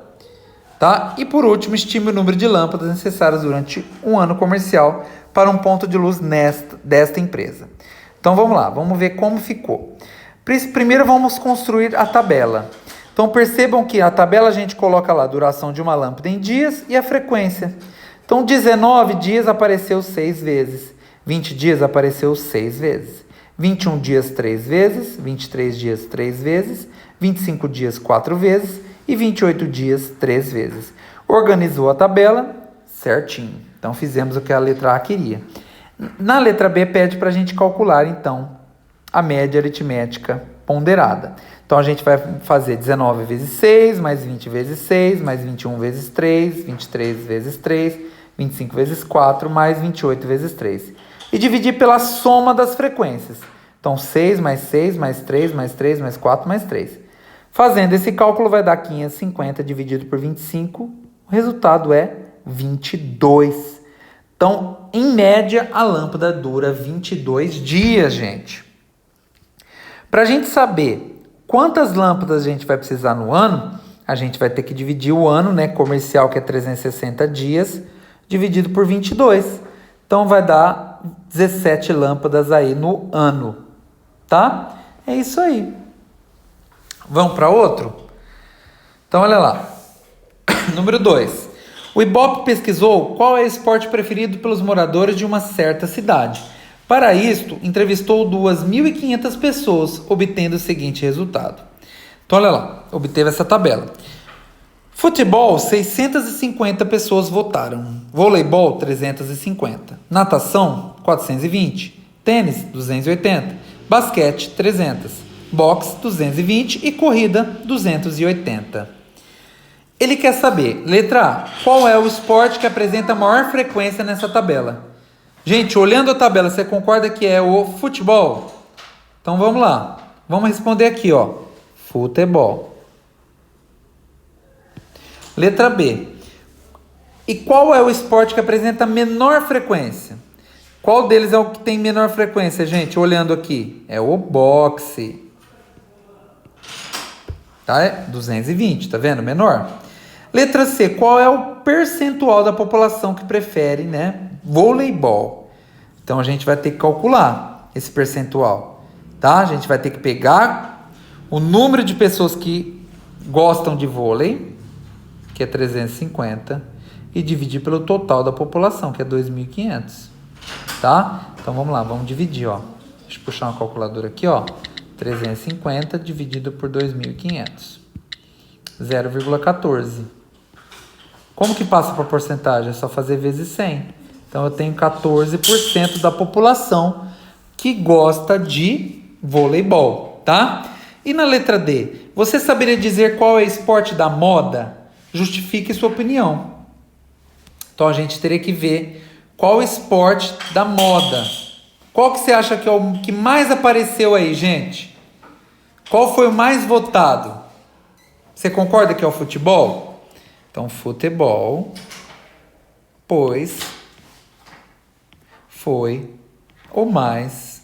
Tá? E por último, estime o número de lâmpadas necessárias durante um ano comercial para um ponto de luz desta empresa. Então vamos lá, vamos ver como ficou. Primeiro vamos construir a tabela. Então percebam que a tabela a gente coloca lá a duração de uma lâmpada em dias e a frequência. Então 19 dias apareceu 6 vezes, 20 dias apareceu 6 vezes, 21 dias 3 vezes, 23 dias 3 vezes, 25 dias 4 vezes e 28 dias 3 vezes. Organizou a tabela certinho. Então, fizemos o que a letra A queria. Na letra B, pede para a gente calcular, então, a média aritmética ponderada. Então, a gente vai fazer 19 vezes 6, mais 20 vezes 6, mais 21 vezes 3, 23 vezes 3, 25 vezes 4, mais 28 vezes 3. E dividir pela soma das frequências. Então, 6 mais 6, mais 3, mais 3, mais 4, mais 3. Fazendo esse cálculo, vai dar 550 dividido por 25. O resultado é 22. Então, em média, a lâmpada dura 22 dias, gente. Para a gente saber quantas lâmpadas a gente vai precisar no ano, a gente vai ter que dividir o ano, né, comercial, que é 360 dias, dividido por 22. Então, vai dar 17 lâmpadas aí no ano, tá? É isso aí. Vamos para outro? Então, olha lá. Número 2. O Ibope pesquisou qual é o esporte preferido pelos moradores de uma certa cidade. Para isto, entrevistou 2.500 pessoas, obtendo o seguinte resultado. Então, olha lá, obteve essa tabela. Futebol, 650 pessoas votaram. Voleibol, 350. Natação, 420. Tênis, 280. Basquete, 300. Boxe, 220. E corrida, 280. Ele quer saber, letra A, qual é o esporte que apresenta maior frequência nessa tabela? Gente, olhando a tabela, você concorda que é o futebol? Então vamos lá. Vamos responder aqui, ó. Futebol. Letra B. E qual é o esporte que apresenta menor frequência? Qual deles é o que tem menor frequência, gente? Olhando aqui. É o boxe. Tá? É 220, tá vendo? Menor. Letra C. Qual é o percentual da população que prefere, né, voleibol? Então, a gente vai ter que calcular esse percentual, tá? A gente vai ter que pegar o número de pessoas que gostam de vôlei, que é 350, e dividir pelo total da população, que é 2.500, tá? Então, vamos lá, vamos dividir, ó. Deixa eu puxar uma calculadora aqui, ó. 350 dividido por 2.500. 0,14. Como que passa para porcentagem? É só fazer vezes 100. Então, eu tenho 14% da população que gosta de voleibol, tá? E na letra D, você saberia dizer qual é o esporte da moda? Justifique sua opinião. Então, a gente teria que ver qual o esporte da moda. Qual que você acha que é o que mais apareceu aí, gente? Qual foi o mais votado? Você concorda que é o futebol? Então, futebol, pois foi o mais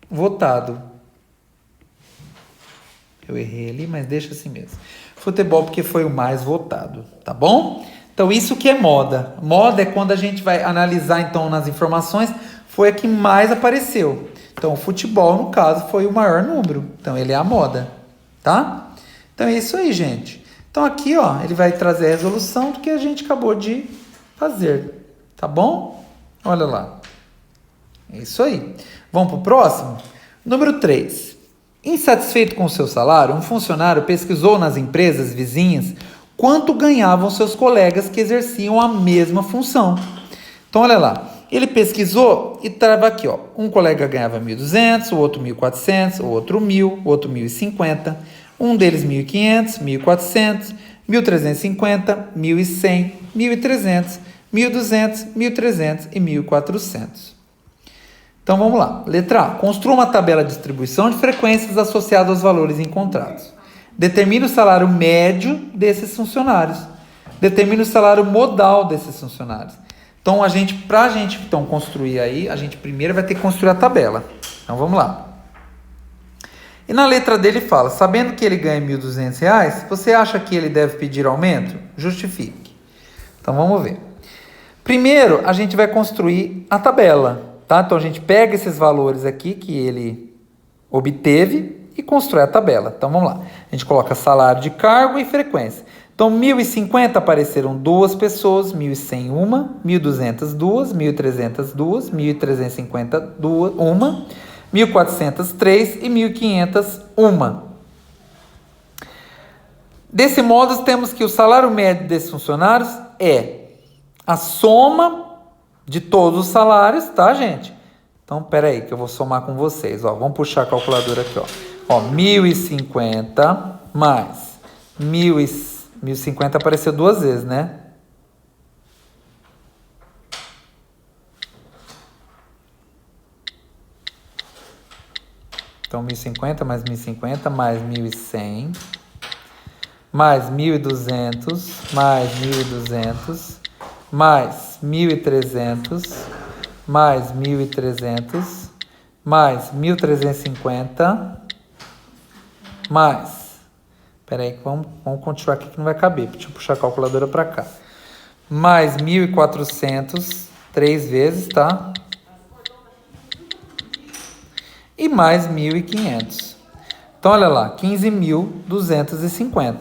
votado. Eu errei ali, mas deixa assim mesmo. Futebol porque foi o mais votado, tá bom? Então, isso que é moda. Moda é quando a gente vai analisar, então, nas informações, foi a que mais apareceu. Então, o futebol, no caso, foi o maior número. Então, ele é a moda, tá? Então, Então é isso aí, gente. Então aqui, ó, ele vai trazer a resolução do que a gente acabou de fazer. Tá bom? Olha lá. É isso aí. Vamos para o próximo? Número 3. Insatisfeito com o seu salário, um funcionário pesquisou nas empresas vizinhas quanto ganhavam seus colegas que exerciam a mesma função. Então, olha lá. Ele pesquisou e estava aqui, ó. Um colega ganhava 1.200, o outro 1.400, o outro 1.000, o outro 1.050. Um deles 1.500, 1.400, 1.350, 1.100, 1.300, 1.200, 1.300 e 1.400. Então vamos lá. Letra A. Construa uma tabela de distribuição de frequências associada aos valores encontrados. Determine o salário médio desses funcionários. Determine o salário modal desses funcionários. Então, para a gente construir aí, a gente primeiro vai ter que construir a tabela. Então vamos lá. E na letra D ele fala, sabendo que ele ganha R$1.200, você acha que ele deve pedir aumento? Justifique. Então vamos ver. Primeiro, a gente vai construir a tabela. Tá? Então, a gente pega esses valores aqui que ele obteve e constrói a tabela. Então, vamos lá. A gente coloca salário de cargo e frequência. Então, 1.050 apareceram duas pessoas, 1.100 uma, 1.200 duas, 1.300 duas, 1.350 uma, 1.400 três e 1.500 uma. Desse modo, temos que o salário médio desses funcionários é a soma de todos os salários, tá, gente? Então, peraí, que eu vou somar com vocês, ó. Vamos puxar a calculadora aqui, ó. Ó, 1.050 mais 1.050 apareceu duas vezes, né? Então, 1.050 mais 1.050 mais 1.100 mais 1.200 mais 1.200 mais 1.300, mais 1.300, mais 1.350, mais... Peraí, vamos continuar aqui que não vai caber. Deixa eu puxar a calculadora para cá. Mais 1.400, 3 vezes, tá? E mais 1.500. Então, olha lá, 15.250.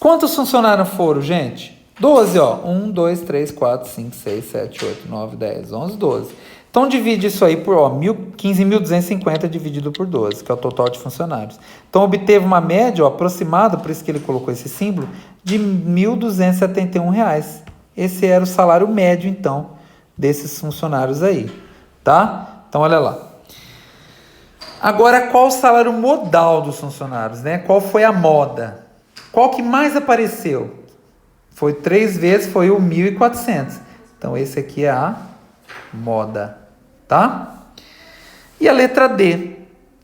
Quantos funcionários foram, gente? 12, ó. 1, 2, 3, 4, 5, 6, 7, 8, 9, 10, 11, 12. Então, divide isso aí por, ó, 15.250 dividido por 12, que é o total de funcionários. Então, obteve uma média, ó, aproximada, por isso que ele colocou esse símbolo, de R$ 1.271. Esse era o salário médio, então, desses funcionários aí, tá? Então, olha lá. Agora, qual o salário modal dos funcionários, né? Qual foi a moda? Qual que mais apareceu? Foi 3 vezes, foi o 1.400. Então, esse aqui é a moda, tá? E a letra D.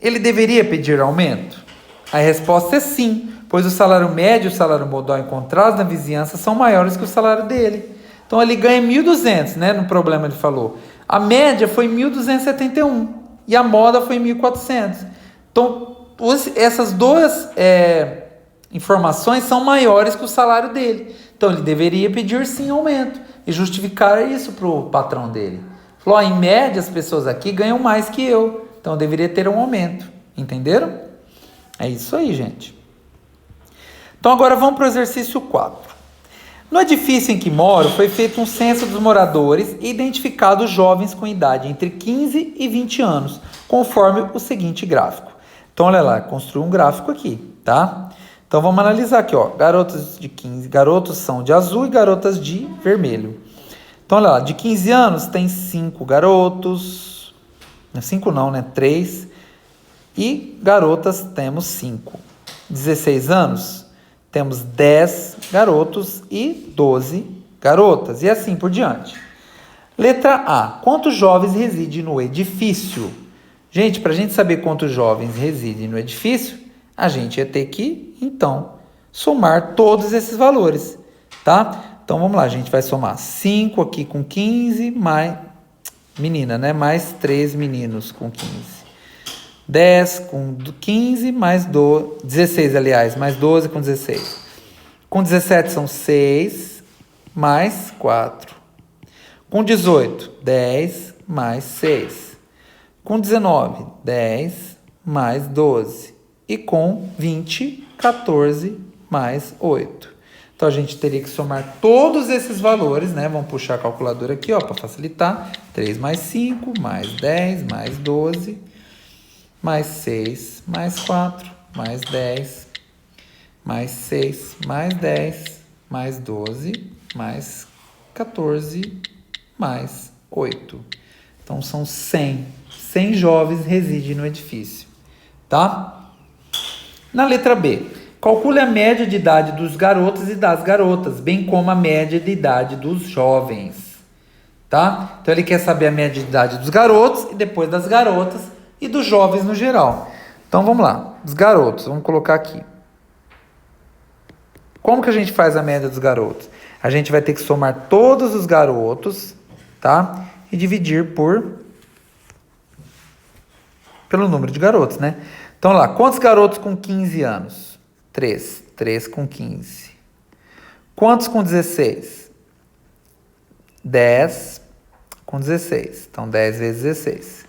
Ele deveria pedir aumento? A resposta é sim, pois o salário médio e o salário modal encontrados na vizinhança são maiores que o salário dele. Então, ele ganha 1.200, né? No problema ele falou. A média foi 1.271 e a moda foi 1.400. Então, essas duas informações são maiores que o salário dele. Então, ele deveria pedir sim aumento e justificar isso para o patrão dele. Falou, em média, as pessoas aqui ganham mais que eu, então deveria ter um aumento. Entenderam? É isso aí, gente. Então, agora vamos para o exercício 4. No edifício em que moro, foi feito um censo dos moradores e identificado jovens com idade entre 15 e 20 anos, conforme o seguinte gráfico. Então, olha lá, construí um gráfico aqui, tá? Então, vamos analisar aqui, ó. Garotos de 15, garotos são de azul e garotas de vermelho. Então, olha lá, de 15 anos tem 5 garotos, 5 não, né? 3. E garotas temos 5. 16 anos, temos 10 garotos e 12 garotas. E assim por diante. Letra A. Quantos jovens residem no edifício? Gente, para a gente saber quantos jovens residem no edifício, a gente ia ter que, então, somar todos esses valores, tá? Então, vamos lá, a gente vai somar 5 aqui com 15, mais... Menina, né? Mais 3 meninos com 15. 10 com 15, mais 16, aliás, mais 12 com 16. Com 17 são 6, mais 4. Com 18, 10, mais 6. Com 19, 10, mais 12. E com 20, 14 mais 8. Então, a gente teria que somar todos esses valores, né? Vamos puxar a calculadora aqui, ó, para facilitar. 3 mais 5, mais 10, mais 12, mais 6, mais 4, mais 10, mais 6, mais 10, mais 12, mais 14, mais 8. Então, são 100. 100 jovens residem no edifício, tá? Na letra B, calcule a média de idade dos garotos e das garotas, bem como a média de idade dos jovens, tá? Então, ele quer saber a média de idade dos garotos e depois das garotas e dos jovens no geral. Então, vamos lá. Os garotos, vamos colocar aqui. Como que a gente faz a média dos garotos? A gente vai ter que somar todos os garotos, tá? E dividir pelo número de garotos, né? Então, lá, quantos garotos com 15 anos? 3. 3 com 15. Quantos com 16? 10 com 16. Então, 10 vezes 16.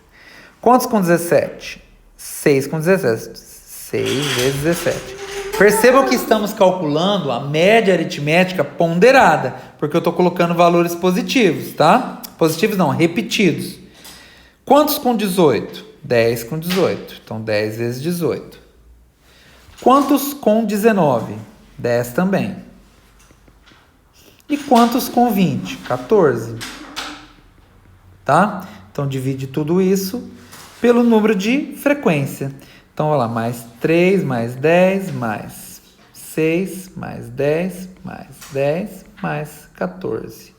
Quantos com 17? 6 com 17. 6 vezes 17. Percebam que estamos calculando a média aritmética ponderada, porque eu estou colocando valores positivos, tá? Positivos não, repetidos. Quantos com 18? 10 com 18. Então, 10 vezes 18. Quantos com 19? 10 também. E quantos com 20? 14. Tá? Então, divide tudo isso pelo número de frequência. Então, olha lá, mais 3, mais 10, mais 6, mais 10, mais 10, mais 14.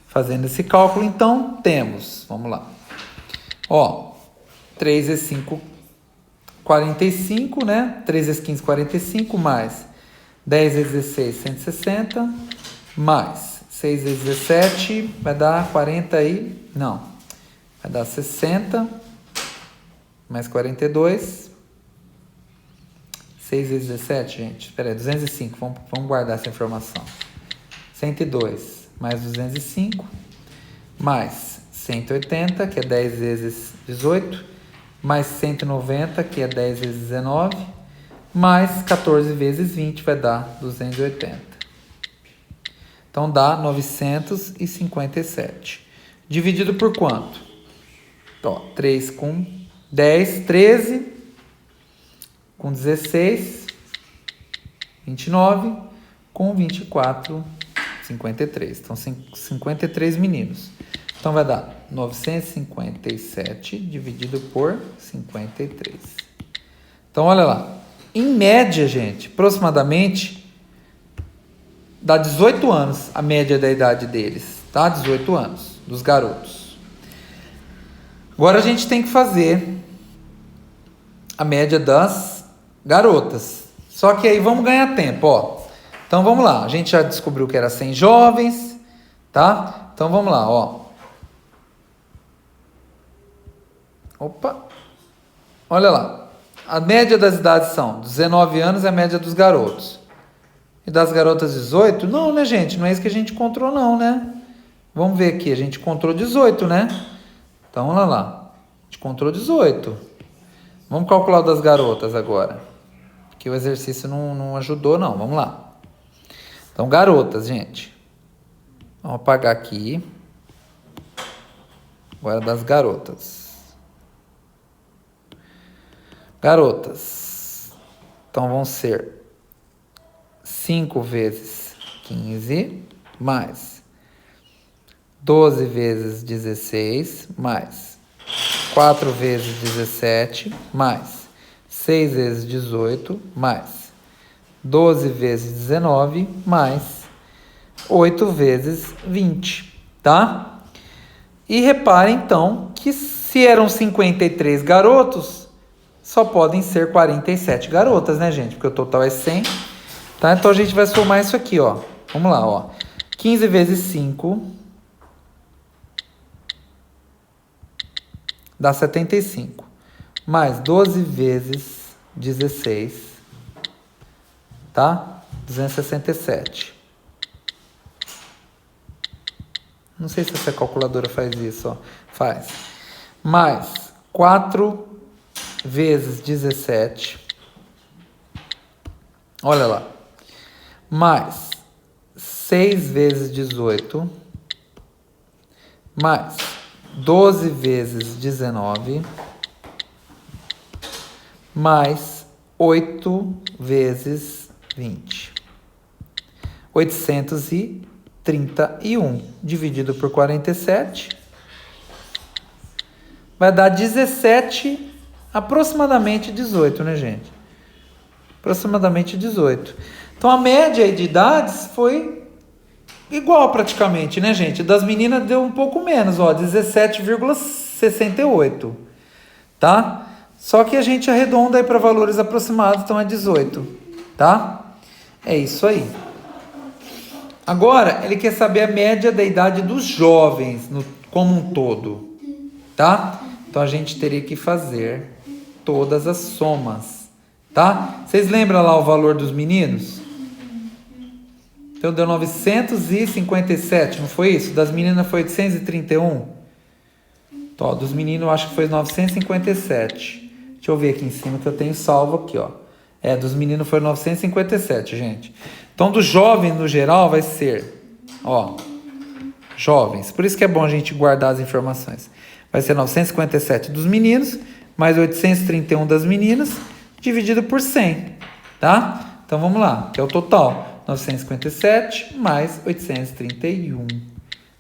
Fazendo esse cálculo, então, temos, vamos lá. Ó, 3 vezes 5, 45, né? 3 vezes 15, 45, mais 10 vezes 16, 160, mais 6 vezes 17, vai dar 40 aí, não, vai dar 60, mais 42, 6 vezes 17, gente, espera aí, 205, vamos guardar essa informação. 102, mais 205, mais 180, que é 10 vezes 18, mais 190, que é 10 vezes 19, mais 14 vezes 20, vai dar 280. Então, dá 957. Dividido por quanto? Ó, 3 com 10, 13, com 16, 29, com 24, 53. Então, 53 meninos. Então, vai dar 957 dividido por 53. Então, olha lá. Em média, gente, aproximadamente, dá 18 anos a média da idade deles, tá? 18 anos, dos garotos. Agora, a gente tem que fazer a média das garotas. Só que aí, vamos ganhar tempo, ó. Então, vamos lá. A gente já descobriu que era 100 jovens, tá? Então, vamos lá, ó. Opa! Olha lá. A média das idades são 19 anos é a média dos garotos. E das garotas 18? Não, né, gente? Não é isso que a gente encontrou, não, né? Vamos ver aqui. A gente encontrou 18, né? Então, olha lá. A gente encontrou 18. Vamos calcular o das garotas agora. Porque o exercício não ajudou, não. Vamos lá. Então, garotas, gente. Vamos apagar aqui. Agora das garotas. Garotas. Então, vão ser 5 vezes 15, mais 12 vezes 16, mais 4 vezes 17, mais 6 vezes 18, mais 12 vezes 19, mais 8 vezes 20, tá? E reparem, então, que se eram 53 garotos, só podem ser 47 garotas, né, gente? Porque o total é 100, tá? Então, a gente vai somar isso aqui, ó. Vamos lá, ó. 15 vezes 5 dá 75. Mais 12 vezes 16, tá? 267. Não sei se essa calculadora faz isso, ó. Faz. Mais 4 vezes 17, Olha lá. Mais 6 vezes 18, mais 12 vezes 19, mais 8 vezes 20. 831 dividido por 47 vai dar 17, aproximadamente 18, né, gente? Aproximadamente 18. Então, a média de idades foi igual praticamente, né, gente? Das meninas deu um pouco menos, ó, 17,68, tá? Só que a gente arredonda aí para valores aproximados, então é 18, tá? É isso aí. Agora, ele quer saber a média da idade dos jovens como um todo, tá? Então, a gente teria que fazer todas as somas, tá? Vocês lembram lá o valor dos meninos? Então, deu 957, não foi isso? Das meninas foi 831. Então, ó, dos meninos eu acho que foi 957. Deixa eu ver aqui em cima que eu tenho salvo aqui, ó. Dos meninos foi 957, gente. Então, dos jovens, no geral, vai ser, ó, jovens. Por isso que é bom a gente guardar as informações. Vai ser 957 dos meninos, mais 831 das meninas, dividido por 100, tá? Então, vamos lá, que é o total. 957 mais 831.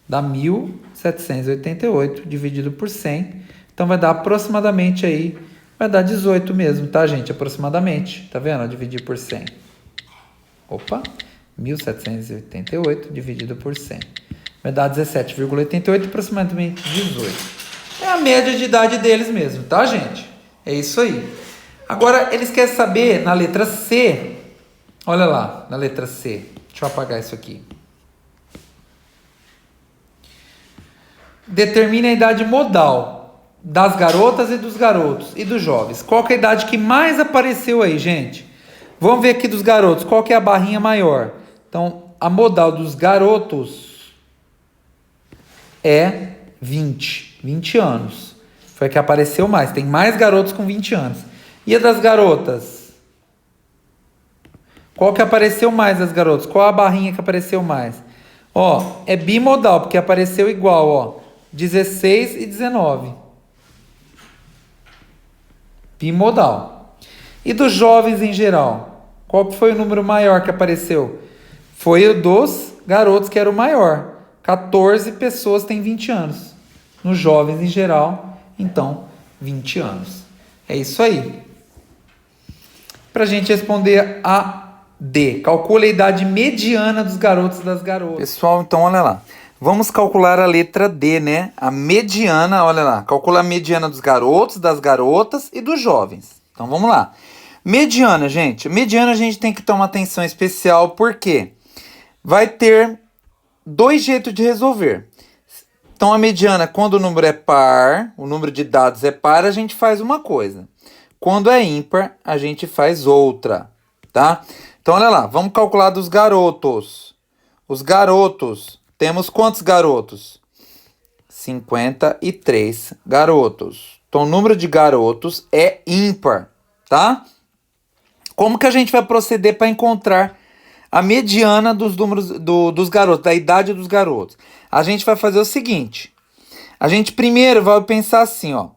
Dá 1.788 dividido por 100. Então, vai dar aproximadamente aí, vai dar 18 mesmo, tá, gente? Aproximadamente. Tá vendo? Dividir por 100. Opa, 1.788 dividido por 100. Vai dar 17,88, aproximadamente 18. É a média de idade deles mesmo, tá, gente? É isso aí. Agora, eles querem saber, na letra C, olha lá, na letra C. Deixa eu apagar isso aqui. Determine a idade modal das garotas e dos garotos e dos jovens. Qual que é a idade que mais apareceu aí, gente? Vamos ver aqui dos garotos. Qual que é a barrinha maior? Então, a modal dos garotos é 20 anos. Foi a que apareceu mais. Tem mais garotos com 20 anos. E a das garotas? Qual que apareceu mais das garotas? Qual a barrinha que apareceu mais? Ó, é bimodal, porque apareceu igual, ó. 16 e 19. Bimodal. E dos jovens em geral? Qual que foi o número maior que apareceu? Foi o dos garotos, que era o maior. 14 pessoas têm 20 anos. Nos jovens em geral, então, 20 anos. É isso aí. Para a gente responder a D. Calcule a idade mediana dos garotos e das garotas. Pessoal, então olha lá. Vamos calcular a letra D, né? A mediana, olha lá. Calcula a mediana dos garotos, das garotas e dos jovens. Então vamos lá. Mediana, gente. Mediana a gente tem que tomar atenção especial, porque vai ter 2 jeitos de resolver. Então a mediana, quando o número é par, o número de dados é par, a gente faz uma coisa. Quando é ímpar, a gente faz outra, tá? Então, olha lá, vamos calcular dos garotos. Os garotos, temos quantos garotos? 53 garotos. Então, o número de garotos é ímpar, tá? Como que a gente vai proceder para encontrar a mediana dos números dos garotos, da idade dos garotos? A gente vai fazer o seguinte. A gente primeiro vai pensar assim, ó.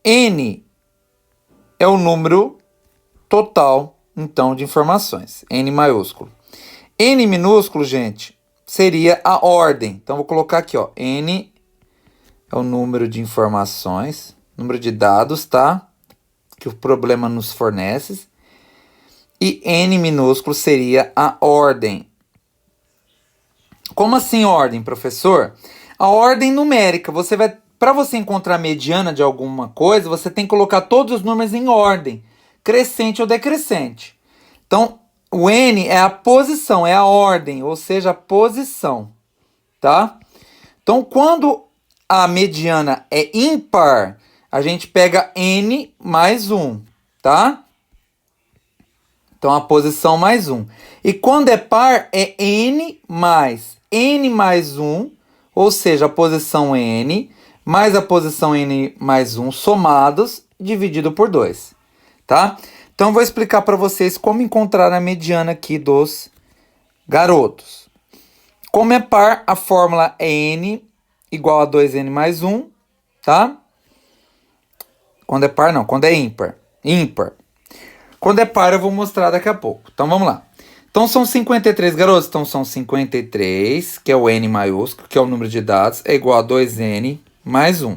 N é o número total, então, de informações. N maiúsculo. N minúsculo, gente, seria a ordem. Então, vou colocar aqui, ó. N é o número de informações, número de dados, tá? Que o problema nos fornece. E N minúsculo seria a ordem. Como assim ordem, professor? A ordem numérica. Para você encontrar a mediana de alguma coisa, você tem que colocar todos os números em ordem, crescente ou decrescente. Então, o N é a posição, é a ordem, ou seja, a posição, tá? Então, quando a mediana é ímpar, a gente pega N mais 1, tá? Então, a posição mais 1. E quando é par, é N mais 1, ou seja, a posição N mais a posição N mais 1 somados, dividido por 2, tá? Então, vou explicar para vocês como encontrar a mediana aqui dos garotos. Como é par, a fórmula é n igual a 2n mais 1, tá? Quando é par, não. Quando é ímpar. Ímpar. Quando é par, eu vou mostrar daqui a pouco. Então, vamos lá. Então, são 53 garotos. Então, são 53, que é o n maiúsculo, que é o número de dados, é igual a 2n mais 1.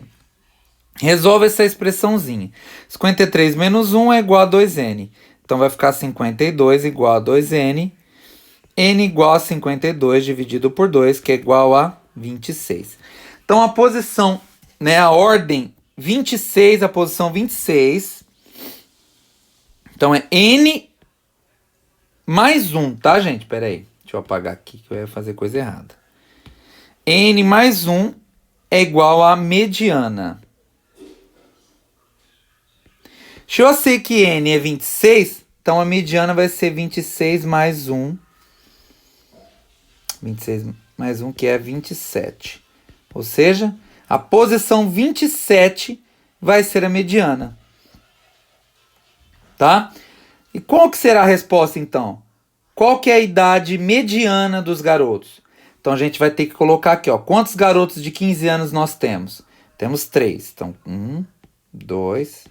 Resolve essa expressãozinha. 53 menos 1 é igual a 2n. Então, vai ficar 52 igual a 2n. N igual a 52 dividido por 2, que é igual a 26. Então, a posição, né, a ordem 26, a posição 26. Então, é n mais 1, tá, gente? Pera aí. Deixa eu apagar aqui, que eu ia fazer coisa errada. N mais 1 é igual a mediana. Se eu sei que n é 26, então a mediana vai ser 26 mais 1. 26 mais 1, que é 27. Ou seja, a posição 27 vai ser a mediana. Tá? E qual que será a resposta, então? Qual que é a idade mediana dos garotos? Então, a gente vai ter que colocar aqui, ó. Quantos garotos de 15 anos nós temos? Temos 3. Então, 1, 2,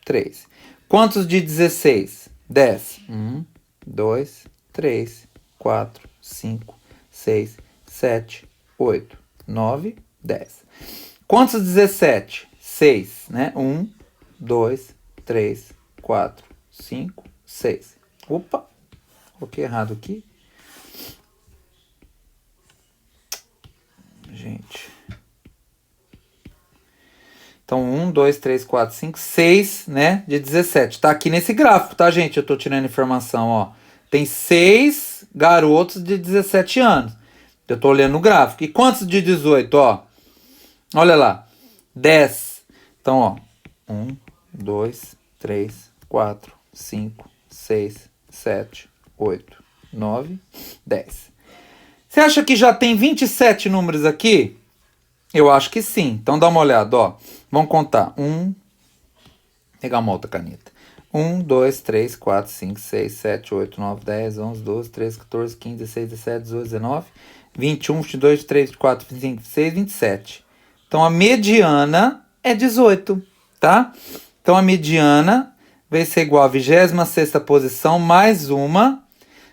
3. Quantos de 16? 10. 1, 2, 3, 4, 5, 6, 7, 8, 9, 10. Quantos 17? 6, né? 1, 2, 3, 4, 5, 6. Opa! Coloquei errado aqui. Gente. Então, 1, 2, 3, 4, 5, 6, né? De 17. Tá aqui nesse gráfico, tá, gente? Eu tô tirando informação, ó. Tem 6 garotos de 17 anos. Eu tô olhando o gráfico. E quantos de 18, ó? Olha lá. 10. Então, ó. 1, 2, 3, 4, 5, 6, 7, 8, 9, 10. Você acha que já tem 27 números aqui? Eu acho que sim. Então, dá uma olhada, ó. Vamos contar. Vou pegar uma outra caneta. 1, 2, 3, 4, 5, 6, 7, 8, 9, 10, 11, 12, 13, 14, 15, 16, 17, 18, 19, 21, 22, 23, 24, 25, 26, 27. Então, a mediana é 18, tá? Então, a mediana vai ser igual à 26ª posição mais uma,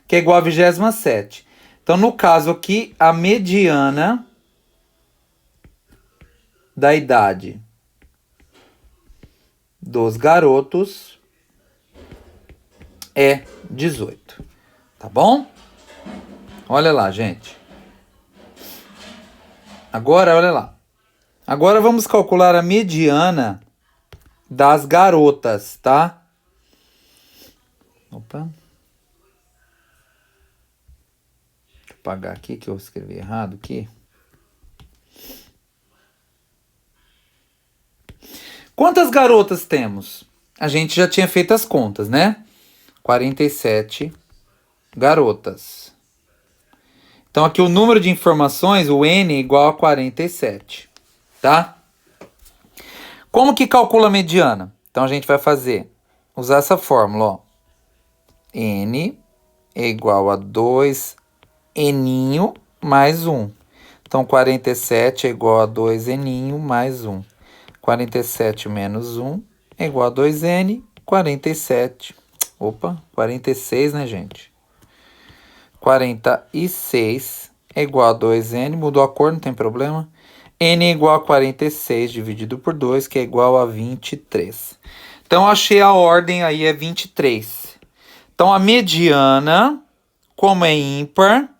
que é igual à 27ª. Então, no caso aqui, a mediana da idade dos garotos é 18. Tá bom? Olha lá, gente. Agora, olha lá. Agora vamos calcular a mediana das garotas, tá? Opa. Deixa eu apagar aqui que eu escrevi errado aqui. Quantas garotas temos? A gente já tinha feito as contas, né? 47 garotas. Então, aqui o número de informações, o N, é igual a 47, tá? Como que calcula a mediana? Então, a gente vai usar essa fórmula, ó. N é igual a 2N mais 1. Então, 47 é igual a 2N mais 1. 47 menos 1 é igual a 2N, 47. Opa, 46, né, gente? 46 é igual a 2N, mudou a cor, não tem problema. N é igual a 46 dividido por 2, que é igual a 23. Então, achei a ordem aí, é 23. Então, a mediana, como é ímpar,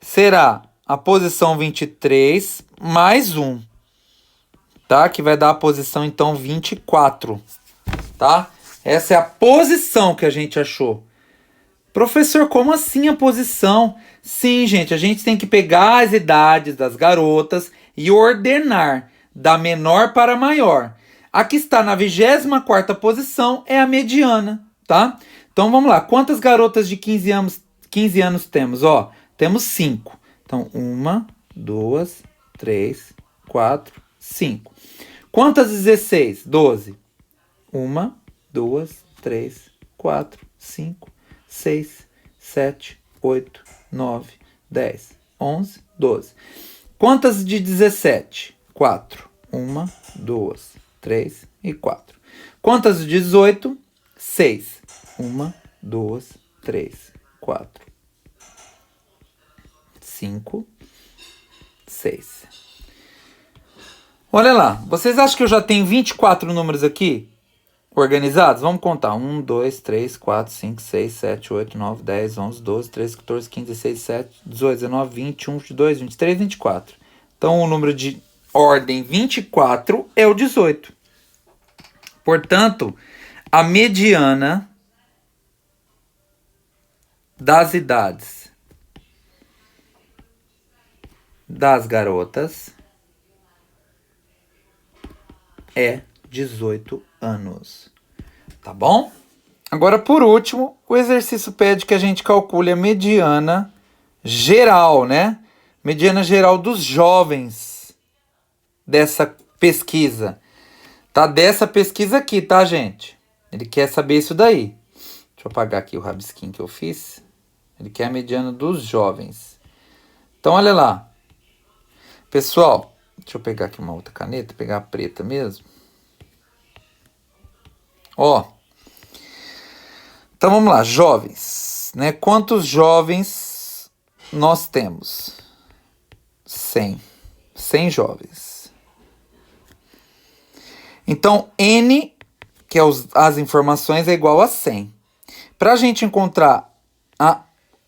será a posição 23 mais 1. Tá? Que vai dar a posição, então, 24. Tá? Essa é a posição que a gente achou. Professor, como assim a posição? Sim, gente, a gente tem que pegar as idades das garotas e ordenar da menor para maior. Aqui está na 24ª posição, é a mediana, tá? Então, vamos lá. Quantas garotas de 15 anos temos? Ó, temos 5. Então, 1, 2, 3, 4, 5. Quantas 16? 12. 1, 2, 3, 4, 5, 6, 7, 8, 9, 10, 11, 12. Quantas de 17? 4. 1, 2, 3 e 4. Quantas de 18? 6. 1, 2, 3, 4, 5, 6. Olha lá, vocês acham que eu já tenho 24 números aqui organizados? Vamos contar. 1, 2, 3, 4, 5, 6, 7, 8, 9, 10, 11, 12, 13, 14, 15, 16, 17, 18, 19, 20, 21, 22, 23, 24. Então, o número de ordem 24 é o 18. Portanto, a mediana das idades das garotas é 18 anos. Tá bom? Agora, por último, o exercício pede que a gente calcule a mediana geral, né? Mediana geral dos jovens dessa pesquisa. Tá? Dessa pesquisa aqui, tá, gente? Ele quer saber isso daí. Deixa eu apagar aqui o rabisquinho que eu fiz. Ele quer a mediana dos jovens. Então, olha lá. Pessoal, deixa eu pegar aqui uma outra caneta, pegar a preta mesmo. Ó. Então, vamos lá. Jovens, né? Quantos jovens nós temos? 100. 100 jovens. Então, N, que é as informações, é igual a 100. Para a gente encontrar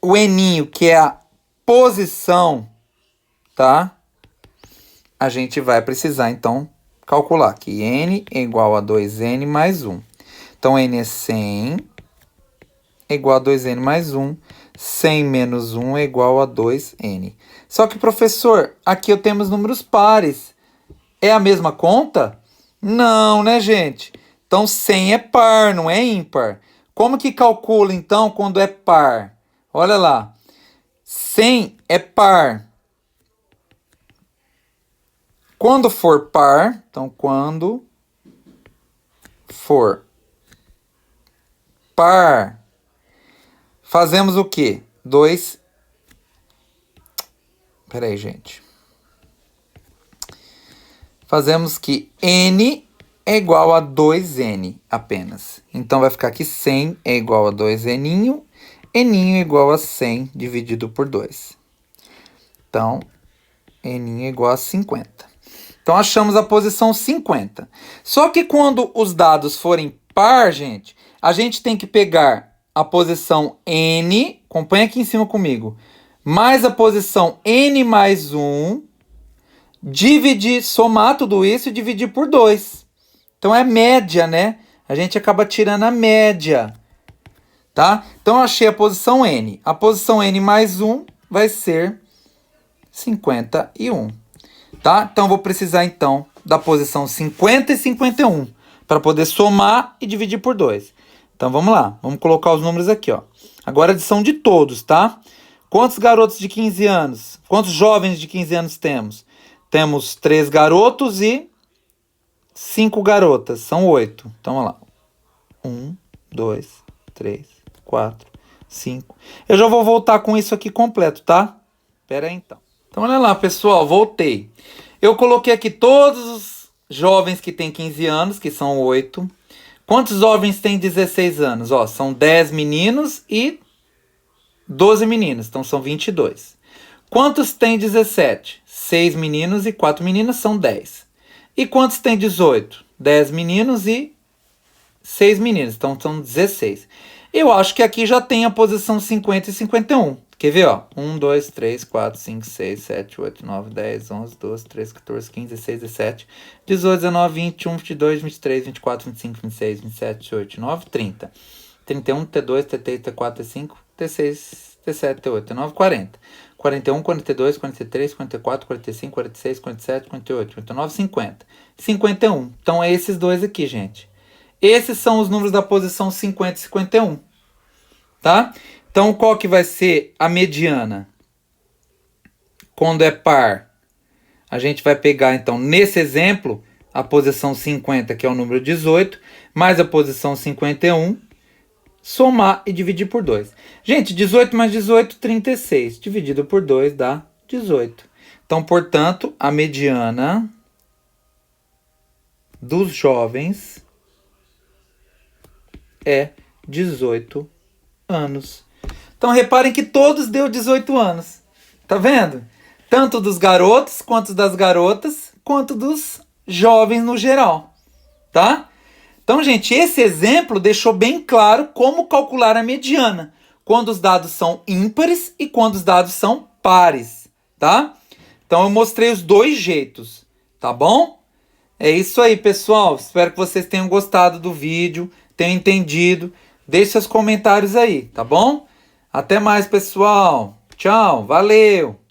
o Ninho, que é a posição, tá? A gente vai precisar, então, calcular que N é igual a 2N mais 1. Então, N é 100, é igual a 2N mais 1. 100 menos 1 é igual a 2N. Só que, professor, aqui eu temos números pares. É a mesma conta? Não, né, gente? Então, 100 é par, não é ímpar. Como que calcula, então, quando é par? Olha lá. 100 é par. Quando for par, então, quando for par, fazemos o quê? Peraí, gente. Fazemos que N é igual a 2N apenas. Então, vai ficar aqui 100 é igual a 2N, N é igual a 100 dividido por 2. Então, N é igual a 50. Então, achamos a posição 50. Só que quando os dados forem par, gente, a gente tem que pegar a posição N, acompanha aqui em cima comigo, mais a posição N mais 1, somar tudo isso e dividir por 2. Então, é média, né? A gente acaba tirando a média, tá? Então, eu achei a posição N. A posição N mais 1 vai ser 51. Tá? Então, vou precisar, então, da posição 50 e 51 para poder somar e dividir por 2. Então, vamos lá. Vamos colocar os números aqui, ó. Agora, a adição de todos, tá? Quantos garotos de 15 anos? Quantos jovens de 15 anos temos? Temos 3 garotos e 5 garotas. São 8. Então, vamos lá. 1, 2, 3, 4, 5. Eu já vou voltar com isso aqui completo, tá? Pera aí, então. Então, olha lá, pessoal, voltei. Eu coloquei aqui todos os jovens que têm 15 anos, que são 8. Quantos jovens têm 16 anos? Ó, são 10 meninos e 12 meninas, então são 22. Quantos têm 17? 6 meninos e 4 meninas, são 10. E quantos têm 18? 10 meninos e 6 meninas, então são 16. Eu acho que aqui já tem a posição 50 e 51. Quer ver, ó? 1, 2, 3, 4, 5, 6, 7, 8, 9, 10, 11, 12, 13, 14, 15, 16, 17, 18, 19, 21, 22, 23, 24, 25, 26, 27, 28, 29, 30. 31, T2, T3, T4, T5, T6, T7, T8, T9, 40. 41, 42, 43, 44, 45, 46, 47, 48, 49, 50. 51. Então, é esses dois aqui, gente. Esses são os números da posição 50 e 51. Tá? Então, qual que vai ser a mediana? Quando é par, a gente vai pegar, então, nesse exemplo, a posição 50, que é o número 18, mais a posição 51, somar e dividir por 2. Gente, 18 mais 18, 36. Dividido por 2 dá 18. Então, portanto, a mediana dos jovens é 18 anos. Então, reparem que todos deu 18 anos. Tá vendo? Tanto dos garotos, quanto das garotas, quanto dos jovens no geral. Tá? Então, gente, esse exemplo deixou bem claro como calcular a mediana, quando os dados são ímpares e quando os dados são pares, tá? Então, eu mostrei os dois jeitos, tá bom? É isso aí, pessoal. Espero que vocês tenham gostado do vídeo, tenham entendido. Deixe seus comentários aí, tá bom? Até mais, pessoal. Tchau, valeu!